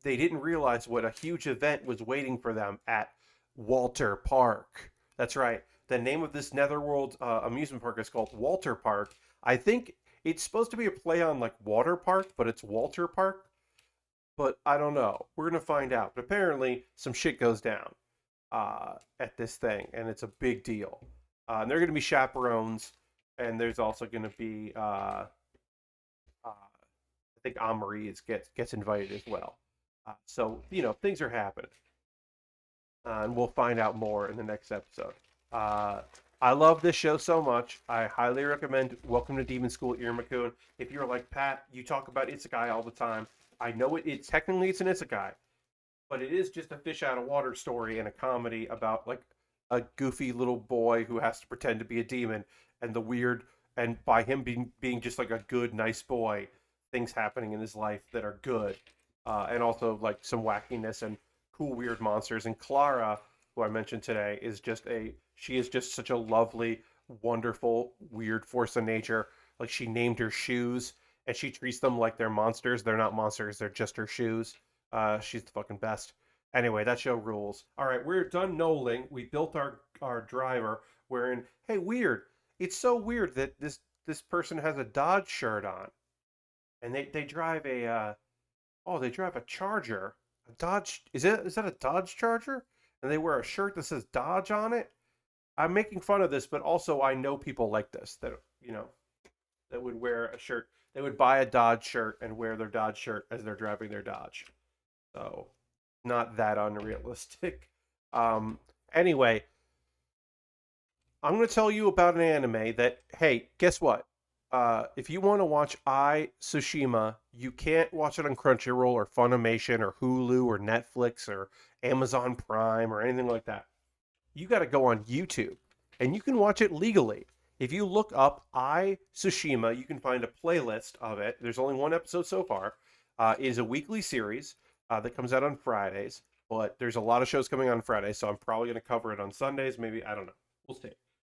didn't realize what a huge event was waiting for them at Walter Park. That's right. The name of this Netherworld amusement park is called Walter Park. I think it's supposed to be a play on like Water Park, but it's Walter Park. But I don't know. We're going to find out. But apparently some shit goes down at this thing, and it's a big deal. And they're going to be chaperones, and there's also going to be, I think Amari gets invited as well. So, things are happening. And we'll find out more in the next episode. I love this show so much. I highly recommend Welcome to Demon School, Iruma-kun. If you're like, Pat, you talk about Isekai all the time. I know it's technically it's an isekai, but it is just a fish out of water story and a comedy about like a goofy little boy who has to pretend to be a demon, and and by him being just like a good, nice boy, things happening in his life that are good, and also like some wackiness and cool, weird monsters. And Clara, who I mentioned today, she is just such a lovely, wonderful, weird force of nature. Like she named her shoes, and she treats them like they're monsters. They're not monsters. They're just her shoes. She's the fucking best. Anyway, that show rules. All right, we're done knolling. We built our driver. We're in. Hey, weird. It's so weird that this person has a Dodge shirt on, and they drive they drive a Charger. A Dodge. Is that a Dodge Charger? And they wear a shirt that says Dodge on it. I'm making fun of this, but also I know people like this that that would wear a shirt. They would buy a Dodge shirt and wear their Dodge shirt as they're driving their Dodge. So, not that unrealistic. Anyway, I'm going to tell you about an anime that, hey, guess what? If you want to watch Tsushima, you can't watch it on Crunchyroll or Funimation or Hulu or Netflix or Amazon Prime or anything like that. You got to go on YouTube, and you can watch it legally. If you look up Tsushima, you can find a playlist of it. There's only one episode so far. It is a weekly series that comes out on Fridays, but there's a lot of shows coming on Fridays, so I'm probably going to cover it on Sundays. Maybe, I don't know. We'll see.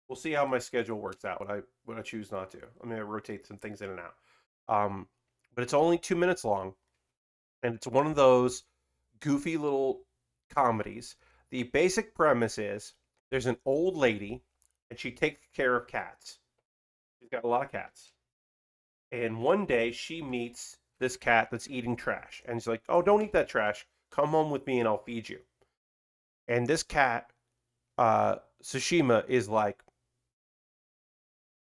We'll see how my schedule works out when I choose not to. I'm going to rotate some things in and out. But it's only 2 minutes long, and it's one of those goofy little comedies. The basic premise is there's an old lady, and she takes care of cats. She's got a lot of cats. And one day she meets this cat that's eating trash. And she's like, "Oh, don't eat that trash. Come home with me and I'll feed you." And this cat, Tsushima, is like,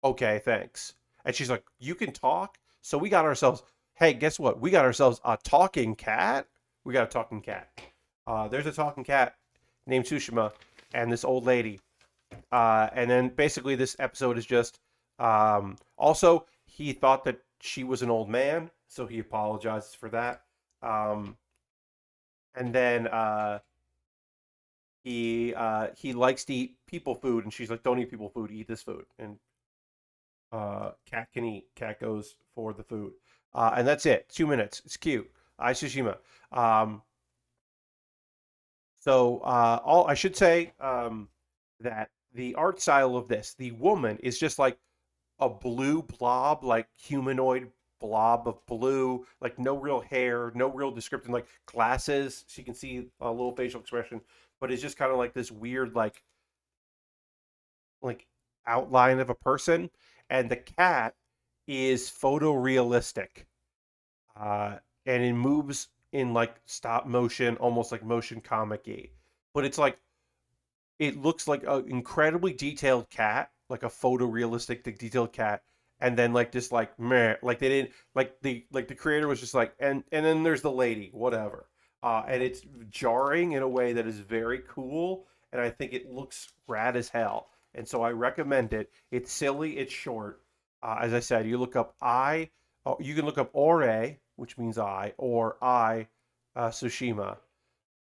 "Okay, thanks." And she's like, "You can talk?" So we got ourselves, hey, guess what? We got ourselves a talking cat. We got a talking cat. There's a talking cat named Tsushima and this old lady. And then basically this episode is just, also he thought that she was an old man, so he apologizes for that. Um, and then he likes to eat people food, and she's like, "Don't eat people food, eat this food." And cat can eat. Cat goes for the food, and that's it. 2 minutes. It's cute. I Tsushima. Um, all I should say that the art style of this, the woman is just like a blue blob, like humanoid blob of blue, like no real hair, no real description, like glasses. So you can see a little facial expression, but it's just kind of like this weird, like outline of a person. And the cat is photorealistic, uh, and it moves in like stop motion, almost like motion comic-y. But it's like it looks like an incredibly detailed cat, like a photorealistic detailed cat, and then like just like meh, like they didn't like the creator was just like and then there's the lady, whatever. And it's jarring in a way that is very cool, and I think it looks rad as hell. And so I recommend it. It's silly, it's short. As I said, you look up you can look up Ore, which means I, or Tsushima.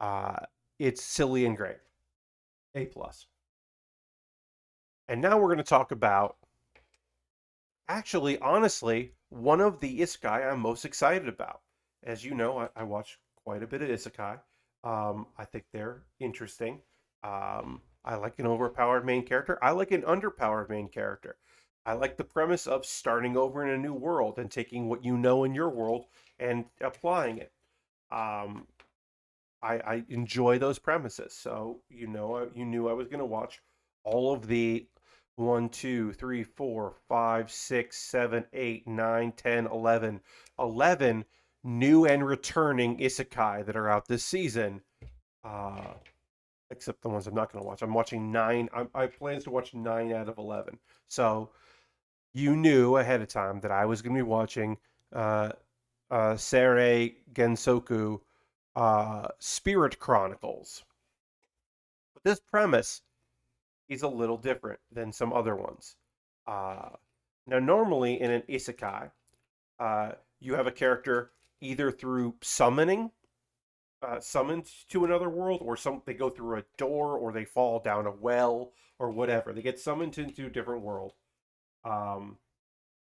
Uh, it's silly and great. A plus. And now we're going to talk about, actually, honestly, one of the isekai I'm most excited about. As you know, I watch quite a bit of isekai. I think they're interesting. I like an overpowered main character. I like an underpowered main character. I like the premise of starting over in a new world and taking what you know in your world and applying it. Um, I enjoy those premises. So you knew I was going to watch all of the 11 new and returning isekai that are out this season. Uh, except the ones I'm not going to watch. I'm watching nine. I plans to watch 9 out of 11. So you knew ahead of time that I was going to be watching uh, Seirei Gensouki Spirit Chronicles. But this premise is a little different than some other ones. Uh, Now, normally in an isekai, you have a character either through summoned to another world, or they go through a door, or they fall down a well, or whatever. They get summoned into a different world, um,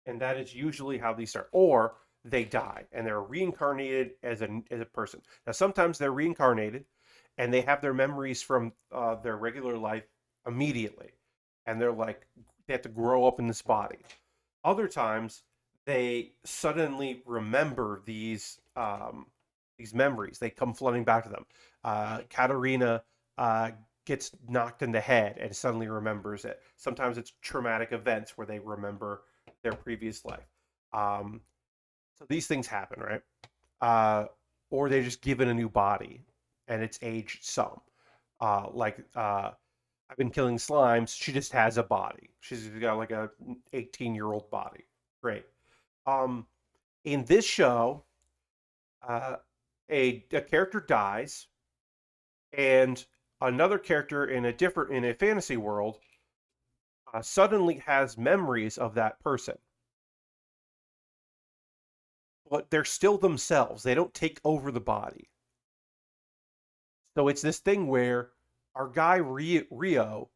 and that is usually how these start. Or they die and they're reincarnated as a person. Now, sometimes they're reincarnated and they have their memories from their regular life immediately, and they have to grow up in this body. Other times, they suddenly remember these memories. They come flooding back to them. Katarina gets knocked in the head and suddenly remembers it. Sometimes it's traumatic events where they remember their previous life. Um, so these things happen, right? Uh, or they're just given a new body and it's aged some. I've been killing slimes. She just has a body. She's got like a 18-year-old body. Great. Um, in this show, uh, a character dies, and another character in a fantasy world suddenly has memories of that person, but they're still themselves. They don't take over the body. So it's this thing where our guy Rio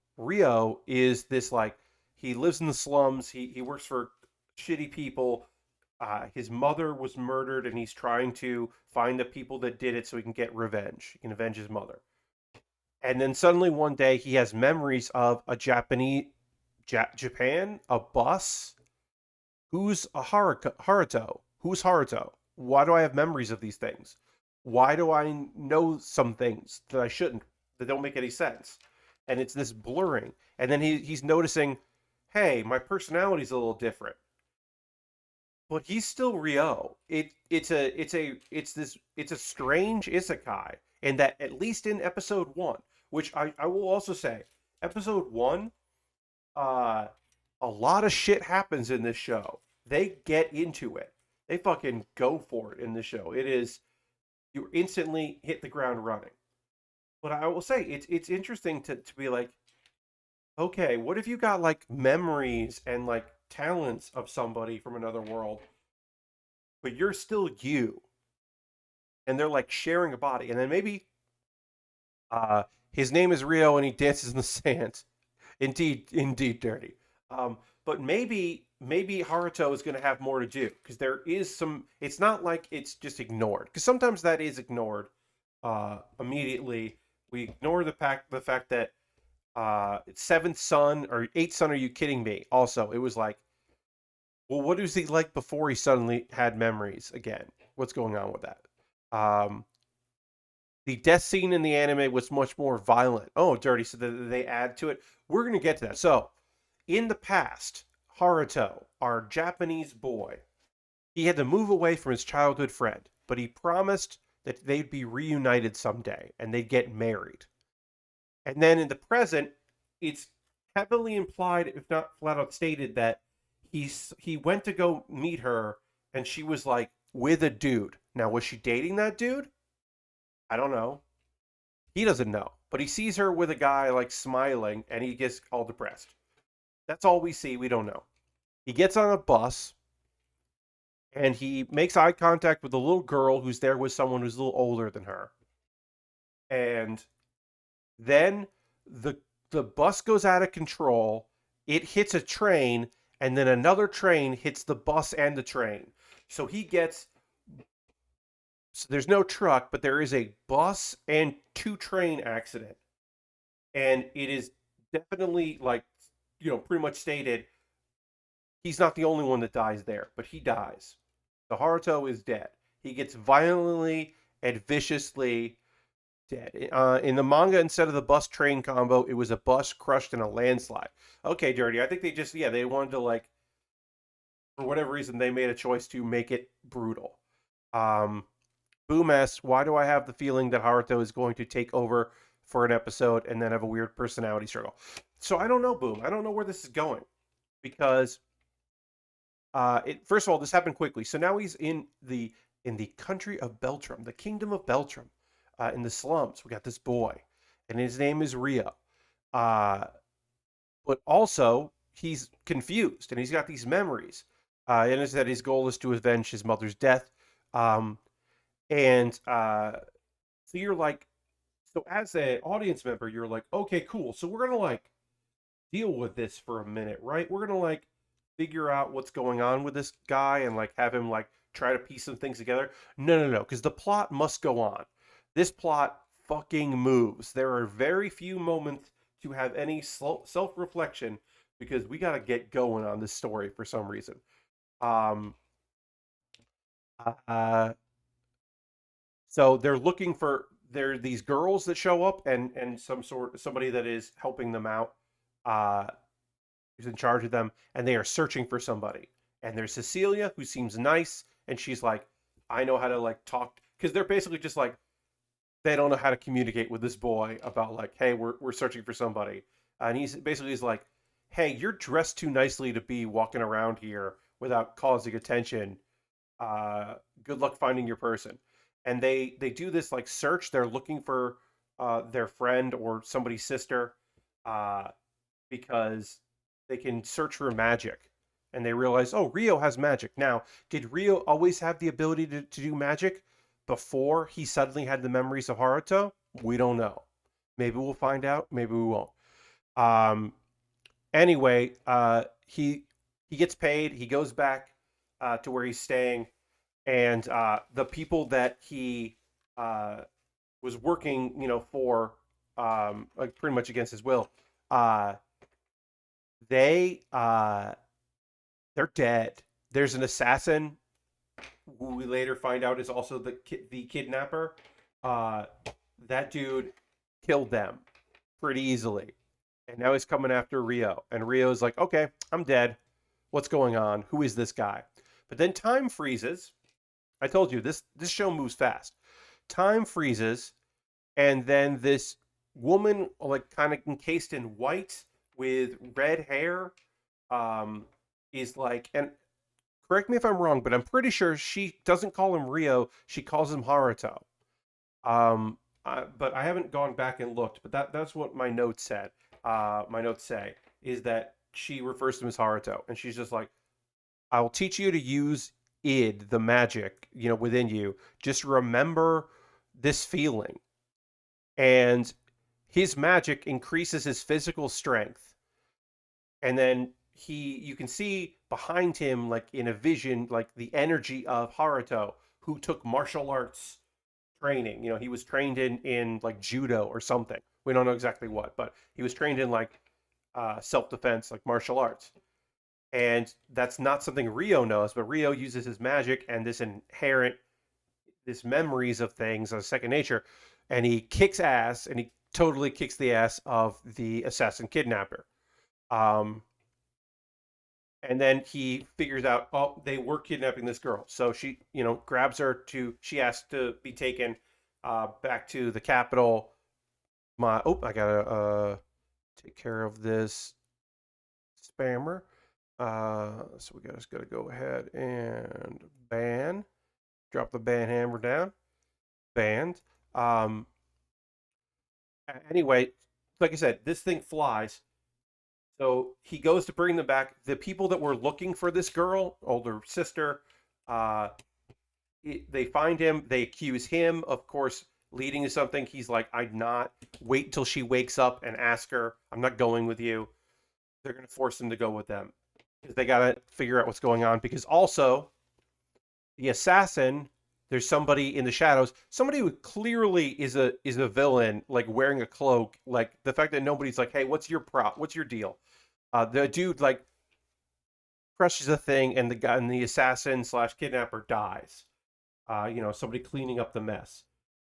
is this like he lives in the slums. He works for shitty people. His mother was murdered, and he's trying to find the people that did it so he can get revenge. He can avenge his mother. And then suddenly one day he has memories of a Japan, a bus. Who's a Haruto? Who's Haruto? Why do I have memories of these things? Why do I know some things that I shouldn't, that don't make any sense? And it's this blurring. And then he's noticing, hey, my personality's a little different. But he's still Ryo. It's a strange isekai, and that at least in episode one, which I will also say, episode one, uh, a lot of shit happens in this show. They get into it. They fucking go for it in the show. It is you instantly hit the ground running. But I will say it's interesting to be like, okay, what if you got like memories and like talents of somebody from another world, but you're still you. And they're like sharing a body. And then maybe uh, his name is Rio and he dances in the sand. Indeed, dirty. But maybe Haruto is going to have more to do because there is some. It's not like it's just ignored because sometimes that is ignored immediately. We ignore the fact that seventh son or eighth son. Are you kidding me? Also, it was like, well, what was he like before he suddenly had memories again? What's going on with that? Um, the death scene in the anime was much more violent. Oh, dirty. So they add to it. We're going to get to that. So, in the past, Haruto, our Japanese boy, he had to move away from his childhood friend, but he promised that they'd be reunited someday and they'd get married. And then in the present, it's heavily implied, if not flat out stated, that he went to go meet her and she was like with a dude. Now, was she dating that dude? I don't know. He doesn't know. But he sees her with a guy like smiling and he gets all depressed. That's all we see. We don't know. He gets on a bus and he makes eye contact with a little girl who's there with someone who's a little older than her. And then the the bus goes out of control. It hits a train, and then another train hits the bus and the train. So he gets so there's no truck, but there is a bus and two train accident. And it is definitely like pretty much stated he's not the only one that dies there, but he dies. The Haruto is dead. He gets violently and viciously dead. In the manga, instead of the bus train combo, it was a bus crushed in a landslide. Okay, Dirty. I think they wanted to like, for whatever reason, they made a choice to make it brutal. Um, Boom asks, why do I have the feeling that Haruto is going to take over for an episode and then have a weird personality struggle? So I don't know, Boom. I don't know where this is going because first of all, this happened quickly. So now he's in the country of Beltrum, the kingdom of Beltrum, in the slums. We got this boy, and his name is Rio. Uh, but also he's confused, and he's got these memories. And it's that his goal is to avenge his mother's death. Um, and so you're like, so as an audience member, you're like, okay, cool. So we're gonna like deal with this for a minute, right? We're gonna like figure out what's going on with this guy and like have him like try to piece some things together. No, because the plot must go on. This plot fucking moves. There are very few moments to have any self-reflection because we got to get going on this story for some reason. Um, uh, so they're looking for there are these girls that show up and somebody that is helping them out. Uh, who's in charge of them, and they are searching for somebody. And there's Cecilia, who seems nice, and she's like, I know how to like talk, because they're basically just like they don't know how to communicate with this boy about like, hey, we're searching for somebody, and he's like, hey, you're dressed too nicely to be walking around here without causing attention. Good luck finding your person. And they do this like search. They're looking for their friend or somebody's sister. Uh, because they can search for magic and they realize, oh, Rio has magic. Now, did Rio always have the ability to do magic before he suddenly had the memories of Haruto? We don't know. Maybe we'll find out. Maybe we won't. Um, anyway, he gets paid. He goes back to where he's staying, and the people that he uh, was working, for, like pretty much against his will, uh, they they're dead. There's an assassin who we later find out is also the kidnapper. Uh, that dude killed them pretty easily, and now he's coming after Rio. And Rio's like, "Okay, I'm dead. What's going on? Who is this guy?" But then time freezes. I told you this show moves fast. Time freezes, and then this woman, like kind of encased in white with red hair, um, is like, and correct me if I'm wrong, but I'm pretty sure she doesn't call him Rio. She calls him Haruto. But I haven't gone back and looked. But that's what my notes said. My notes say is that she refers to him as Haruto, and she's just like, "I will teach you to use id, the magic, within you, just remember this feeling. And his magic increases his physical strength. And then you can see behind him, like in a vision, like the energy of Haruto, who took martial arts training. He was trained in like judo or something. We don't know exactly what, but he was trained in like self-defense, like martial arts. And that's not something Rio knows, but Rio uses his magic and this memories of things as second nature, and he kicks ass, and he totally kicks the ass of the assassin kidnapper. Um, and then he figures out, oh, they were kidnapping this girl. So she, grabs her she asks to be taken back to the capital. I gotta take care of this spammer. So we just gotta go ahead and drop the ban hammer down, banned. Um, anyway, like I said, this thing flies. So he goes to bring them back. The people that were looking for this girl, older sister, uh, they find him. They accuse him, of course, leading to something. He's like, "I'd not wait till she wakes up and ask her. I'm not going with you." They're going to force him to go with them because they got to figure out what's going on. Because also, the assassin, there's somebody in the shadows, somebody who clearly is a villain, like wearing a cloak. Like the fact that nobody's like, "Hey, what's your prop? What's your deal?" The dude like crushes a thing, and the assassin slash kidnapper dies. Somebody cleaning up the mess.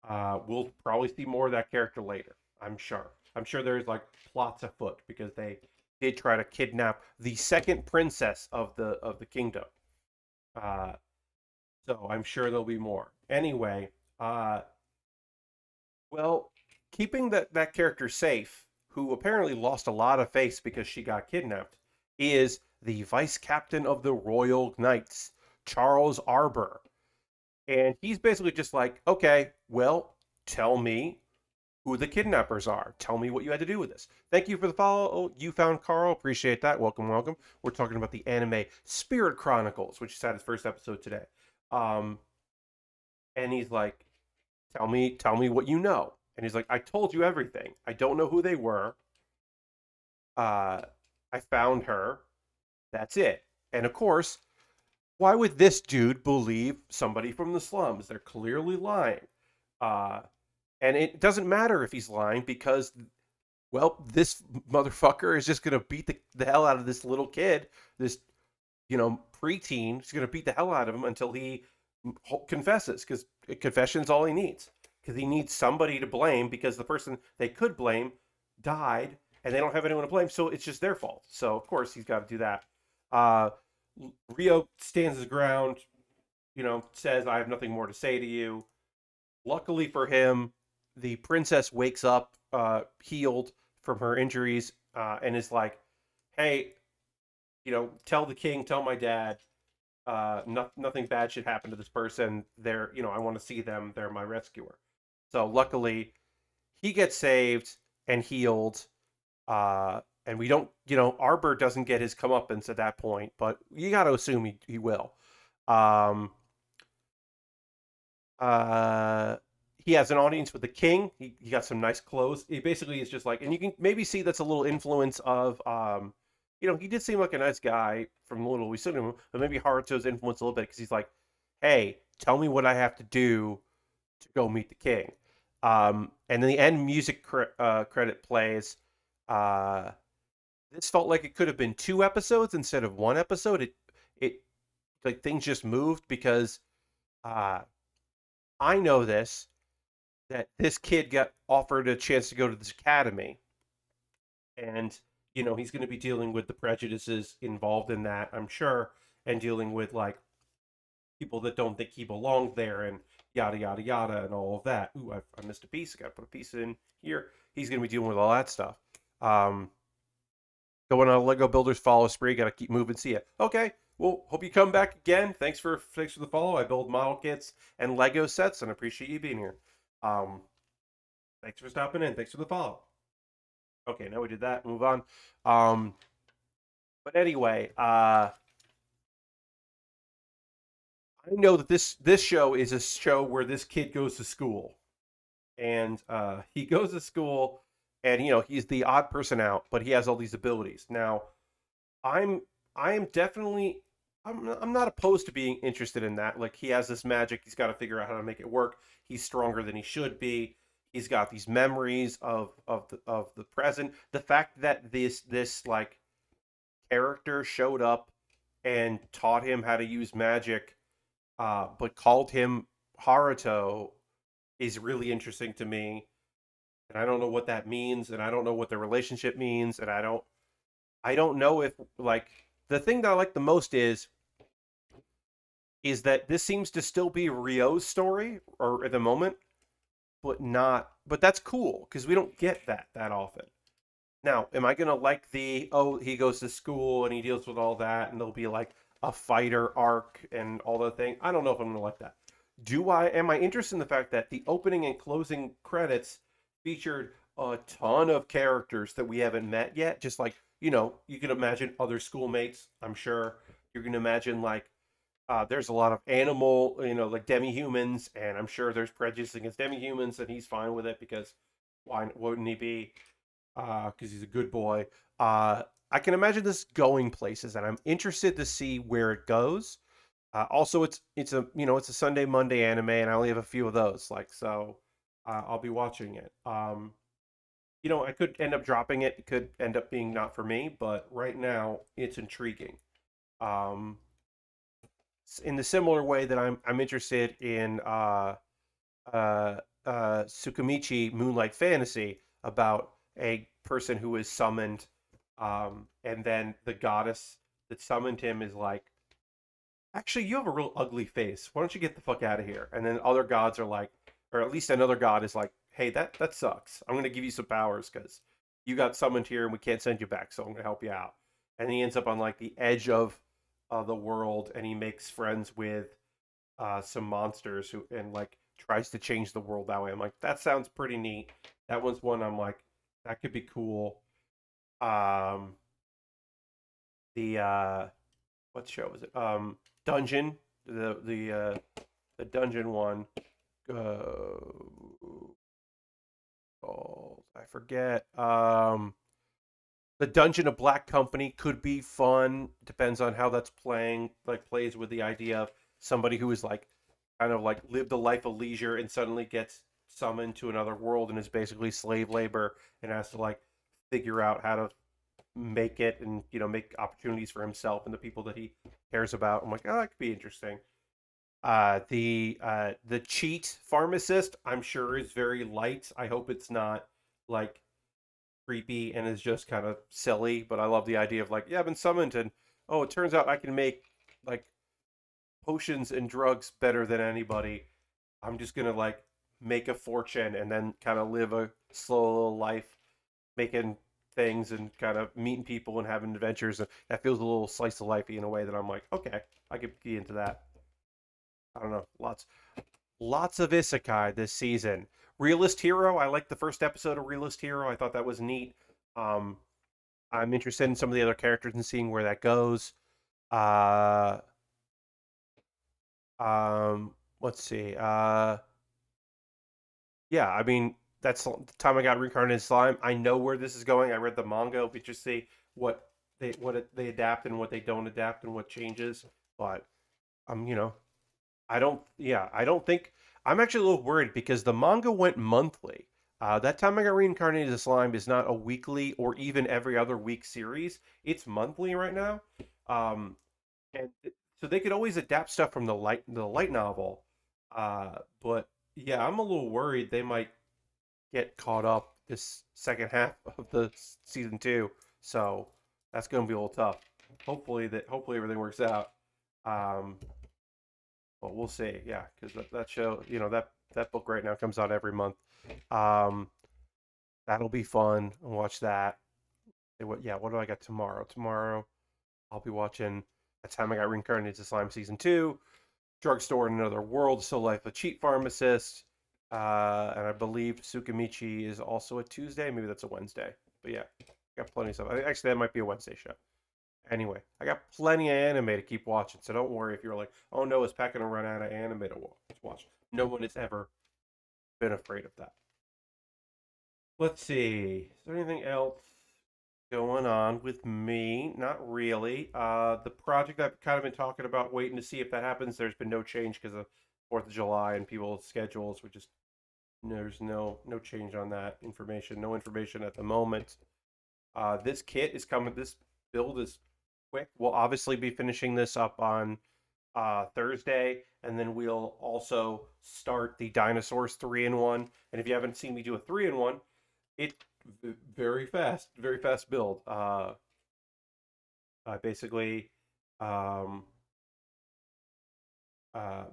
We'll probably see more of that character later. I'm sure. I'm sure there's like plots afoot because they did try to kidnap the second princess of the kingdom. Uh, so I'm sure there'll be more. Anyway, well, keeping that character safe, who apparently lost a lot of face because she got kidnapped, is the vice captain of the Royal Knights, Charles Arbor. And he's basically just like, okay, well, tell me who the kidnappers are. Tell me what you had to do with this. Thank you for the follow. Oh, you found Carl. Appreciate that. Welcome, welcome. We're talking about the anime Spirit Chronicles, which is had its first episode today. Um, and he's like, tell me what you know. And he's like, I told you everything. I don't know who they were. Uh, I found her. That's it. And of course, why would this dude believe somebody from the slums? They're clearly lying. Uh, and it doesn't matter if he's lying because, well, this motherfucker is just going to beat the hell out of this little kid, this, preteen. He's going to beat the hell out of him until he confesses because confession's all he needs. Because he needs somebody to blame because the person they could blame died and they don't have anyone to blame. So it's just their fault. So, of course, he's got to do that. Uh, Rio stands his ground, says, I have nothing more to say to you. Luckily for him, the princess wakes up, healed from her injuries, and is like, hey, tell the king, tell my dad, nothing bad should happen to this person. I want to see them. They're my rescuer. So luckily, he gets saved and healed. And we don't, Arbor doesn't get his comeuppance at that point, but you got to assume he will. Um, he has an audience with the king. He got some nice clothes. He basically is just like, and you can maybe see that's a little influence of, he did seem like a nice guy from the little we saw him, but maybe Haruto's influence a little bit because he's like, hey, tell me what I have to do to go meet the king. And then the end music credit plays. This felt like it could have been 2 episodes instead of 1 episode. It like things just moved because uh, I know that this kid got offered a chance to go to this academy, and he's going to be dealing with the prejudices involved in that, I'm sure, and dealing with like people that don't think he belonged there and yada yada yada and all of that. Ooh, I missed a piece. I got to put a piece in here. He's going to be dealing with all that stuff. Going on a Lego Builders follow spree. Got to keep moving. See ya. Okay. Well, hope you come back again. Thanks for the follow. I build model kits and Lego sets, and I appreciate you being here. Thanks for stopping in. Thanks for the follow. Okay, now we did that. Move on. But anyway, I know that this show is a show where this kid goes to school, and he goes to school, and he's the odd person out, but he has all these abilities. Now, I'm I am definitely I'm not opposed to being interested in that. Like, he has this magic, he's got to figure out how to make it work. He's stronger than he should be. He's got these memories of the present. The fact that this like character showed up and taught him how to use magic, but called him Haruto is really interesting to me. And I don't know what that means, and I don't know what the relationship means, and I don't know if, like, the thing that I like the most is that this seems to still be Ryo's story, or at the moment, but that's cool because we don't get that often. Now, am I gonna like he goes to school and he deals with all that, and there'll be like a fighter arc and all the thing? I don't know if I'm gonna like that. Am I interested in the fact that the opening and closing credits featured a ton of characters that we haven't met yet? Just like, you can imagine other schoolmates, I'm sure. You're gonna imagine like there's a lot of animal, like demi-humans, and I'm sure there's prejudice against demi-humans, and he's fine with it because why wouldn't he be? Because he's a good boy. I can imagine this going places, and I'm interested to see where it goes. Also, it's a Sunday Monday anime, and I only have a few of those. Like, so, I'll be watching it. I could end up dropping it. It could end up being not for me, but right now it's intriguing. Um, in the similar way that I'm interested in uh, Tsukimichi Moonlight Fantasy, about a person who is summoned, and then the goddess that summoned him is like, actually, you have a real ugly face. Why don't you get the fuck out of here? And then other gods are like, or at least another god is like, hey, that sucks. I'm gonna give you some powers because you got summoned here and we can't send you back, so I'm gonna help you out. And he ends up on like the edge of the world, and he makes friends with some monsters who and like tries to change the world that way. I'm like, that sounds pretty neat. That one's one I'm like, that could be cool. Um, the what show is it? Dungeon, the dungeon one. Oh, I forget. The Dungeon of Black Company could be fun. Depends on how that's playing. Like, plays with the idea of somebody who is like kind of like lived a life of leisure and suddenly gets summoned to another world and is basically slave labor and has to like figure out how to make it, and make opportunities for himself and the people that he cares about. I'm like, oh, that could be interesting. The cheat pharmacist, I'm sure, is very light. I hope it's not like creepy and is just kind of silly. But I love the idea of like, yeah, I've been summoned, and oh, it turns out I can make like potions and drugs better than anybody. I'm just gonna like make a fortune and then kind of live a slow little life, making things and kind of meeting people and having adventures. And that feels a little slice of lifey in a way that I'm like, okay, I could be into that. I don't know, lots of isekai this season. Realist Hero, I liked the first episode of Realist Hero. I thought that was neat. Um, I'm interested in some of the other characters and seeing where that goes. Uh, let's see. Yeah, I mean, that's the time I got reincarnated slime. I know where this is going. I read the manga. We just see they adapt and what they don't adapt and what changes. But um, you know, I don't think I'm actually a little worried because the manga went monthly. That time I got reincarnated as slime is not a weekly or even every other week series. It's monthly right now. Um, so they could always adapt stuff from the light novel. But yeah, I'm a little worried they might get caught up this second half of the season two. So that's going to be a little tough. Hopefully everything works out. Um, but we'll see. Yeah, because that show, that book right now comes out every month. Um, that'll be fun. I'll watch that. What do I got tomorrow? Tomorrow I'll be watching That Time I Got Reincarnated to Slime season two, Drugstore in Another World, So Life of Cheat Pharmacist, and I believe Tsukimichi is also a Tuesday. Maybe that's a Wednesday. But yeah, got plenty of stuff. Actually, that might be a Wednesday show. Anyway, I got plenty of anime to keep watching, so don't worry if you're like, oh no, is Pat going to run out of anime to watch? No one has ever been afraid of that. Let's see. Is there anything else going on with me? Not really. The project I've kind of been talking about, waiting to see if that happens. There's been no change because of Fourth of July and people's schedules. We just there's no change on that information. No information at the moment. This kit is coming. This build is quick. We'll obviously be finishing this up on Thursday, and then we'll also start the Dinosaurs 3-in-1. And if you haven't seen me do a 3-in-1, it's very fast build. I basically um,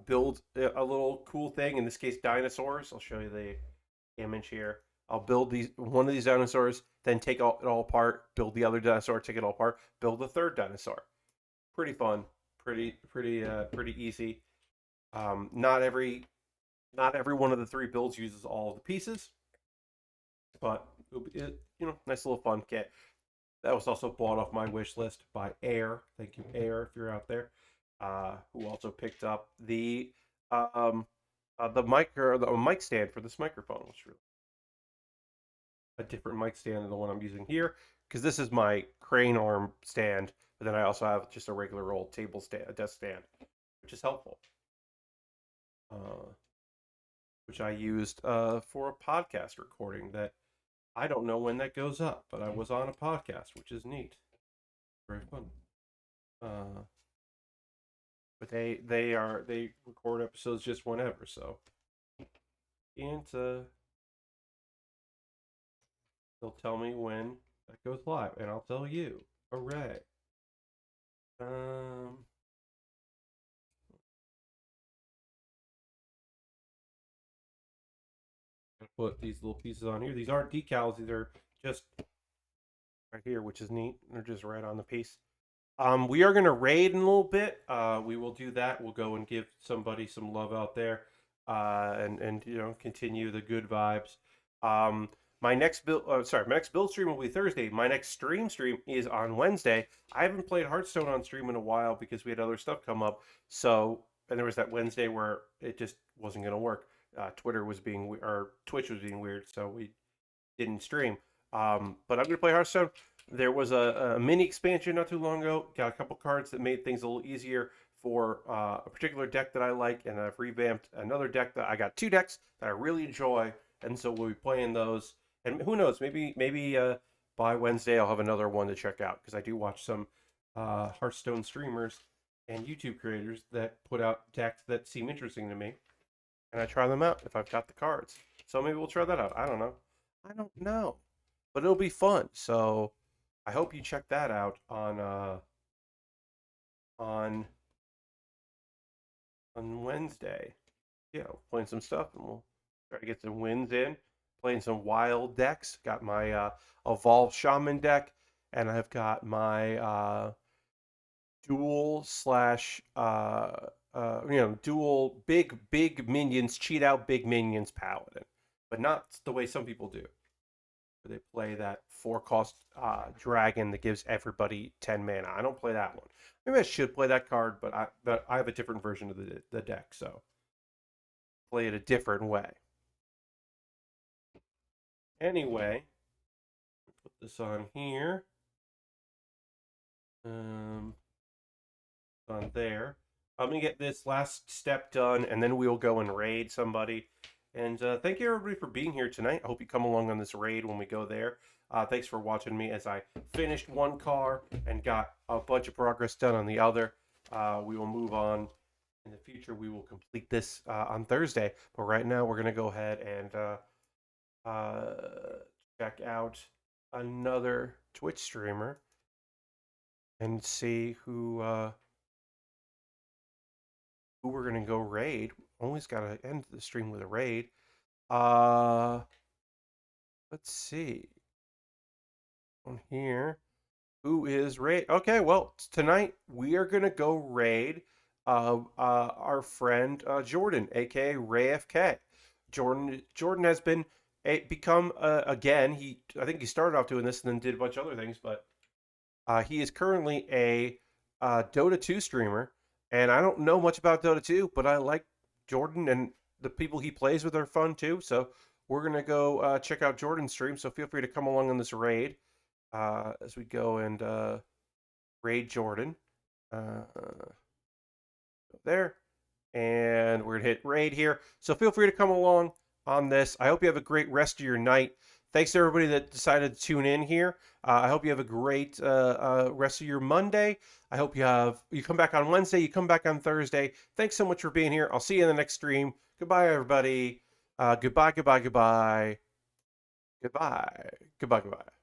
build a little cool thing. In this case, dinosaurs. I'll show you the image here. I'll build one of these dinosaurs, then take it all apart, build the other dinosaur, take it all apart, build the third dinosaur. Pretty fun, pretty easy. Not every one of the three builds uses all of the pieces, but nice little fun kit. That was also bought off my wish list by Air. Thank you, Air, if you're out there. Who also picked up the mic stand for this microphone, which really a different mic stand than the one I'm using here, because this is my crane arm stand, but then I also have just a regular old table stand, a desk stand, which is helpful. Which I used for a podcast recording that I don't know when that goes up, but I was on a podcast, which is neat, very fun. But they record episodes just whenever, so and they'll tell me when that goes live, and I'll tell you. Hooray! Put these little pieces on here. These aren't decals; these are just right here, which is neat. They're just right on the piece. We are gonna raid in a little bit. We will do that. We'll go and give somebody some love out there, and continue the good vibes. My next build stream will be Thursday. My next stream is on Wednesday. I haven't played Hearthstone on stream in a while because we had other stuff come up. So, and there was that Wednesday where it just wasn't gonna work. Twitch was being weird, so we didn't stream. But I'm gonna play Hearthstone. There was a mini expansion not too long ago. Got a couple cards that made things a little easier for a particular deck that I like, and I've revamped another deck that I got two decks that I really enjoy, and so we'll be playing those. And who knows, maybe by Wednesday I'll have another one to check out because I do watch some Hearthstone streamers and YouTube creators that put out decks that seem interesting to me, and I try them out if I've got the cards. So maybe we'll try that out. I don't know. I don't know, but it'll be fun. So I hope you check that out on Wednesday. Yeah, playing some stuff, and we'll try to get some wins in. Playing some wild decks. Got my Evolved Shaman deck, and I've got my dual slash dual big minions, cheat out big minions paladin, but not the way some people do. They play that 4-cost dragon that gives everybody 10 mana. I don't play that one. Maybe I should play that card, but I have a different version of the deck, so play it a different way. Anyway, put this on here. On there. I'm gonna get this last step done, and then we'll go and raid somebody. And thank you everybody for being here tonight. I hope you come along on this raid when we go there. Thanks for watching me as I finished one car and got a bunch of progress done on the other. We will move on in the future. We will complete this on Thursday. But right now, we're going to go ahead and check out another Twitch streamer and see who we're going to go raid. Always got to end the stream with a raid. Let's see. On here. Who is raid? Okay, well, tonight we are going to go raid our friend Jordan, aka Ray FK. Jordan has become again, I think he started off doing this and then did a bunch of other things, but He is currently a Dota 2 streamer, and I don't know much about Dota 2, but I like Jordan, and the people he plays with are fun too. So we're gonna go check out Jordan's stream. So feel free to come along on this raid as we go and raid Jordan. There, and we're gonna hit raid here. So feel free to come along on this. I hope you have a great rest of your night. Thanks to everybody that decided to tune in here. I hope you have a great rest of your Monday. I hope you come back on Wednesday, you come back on Thursday. Thanks so much for being here. I'll see you in the next stream. Goodbye, everybody. Goodbye, goodbye, goodbye. Goodbye. Goodbye, goodbye.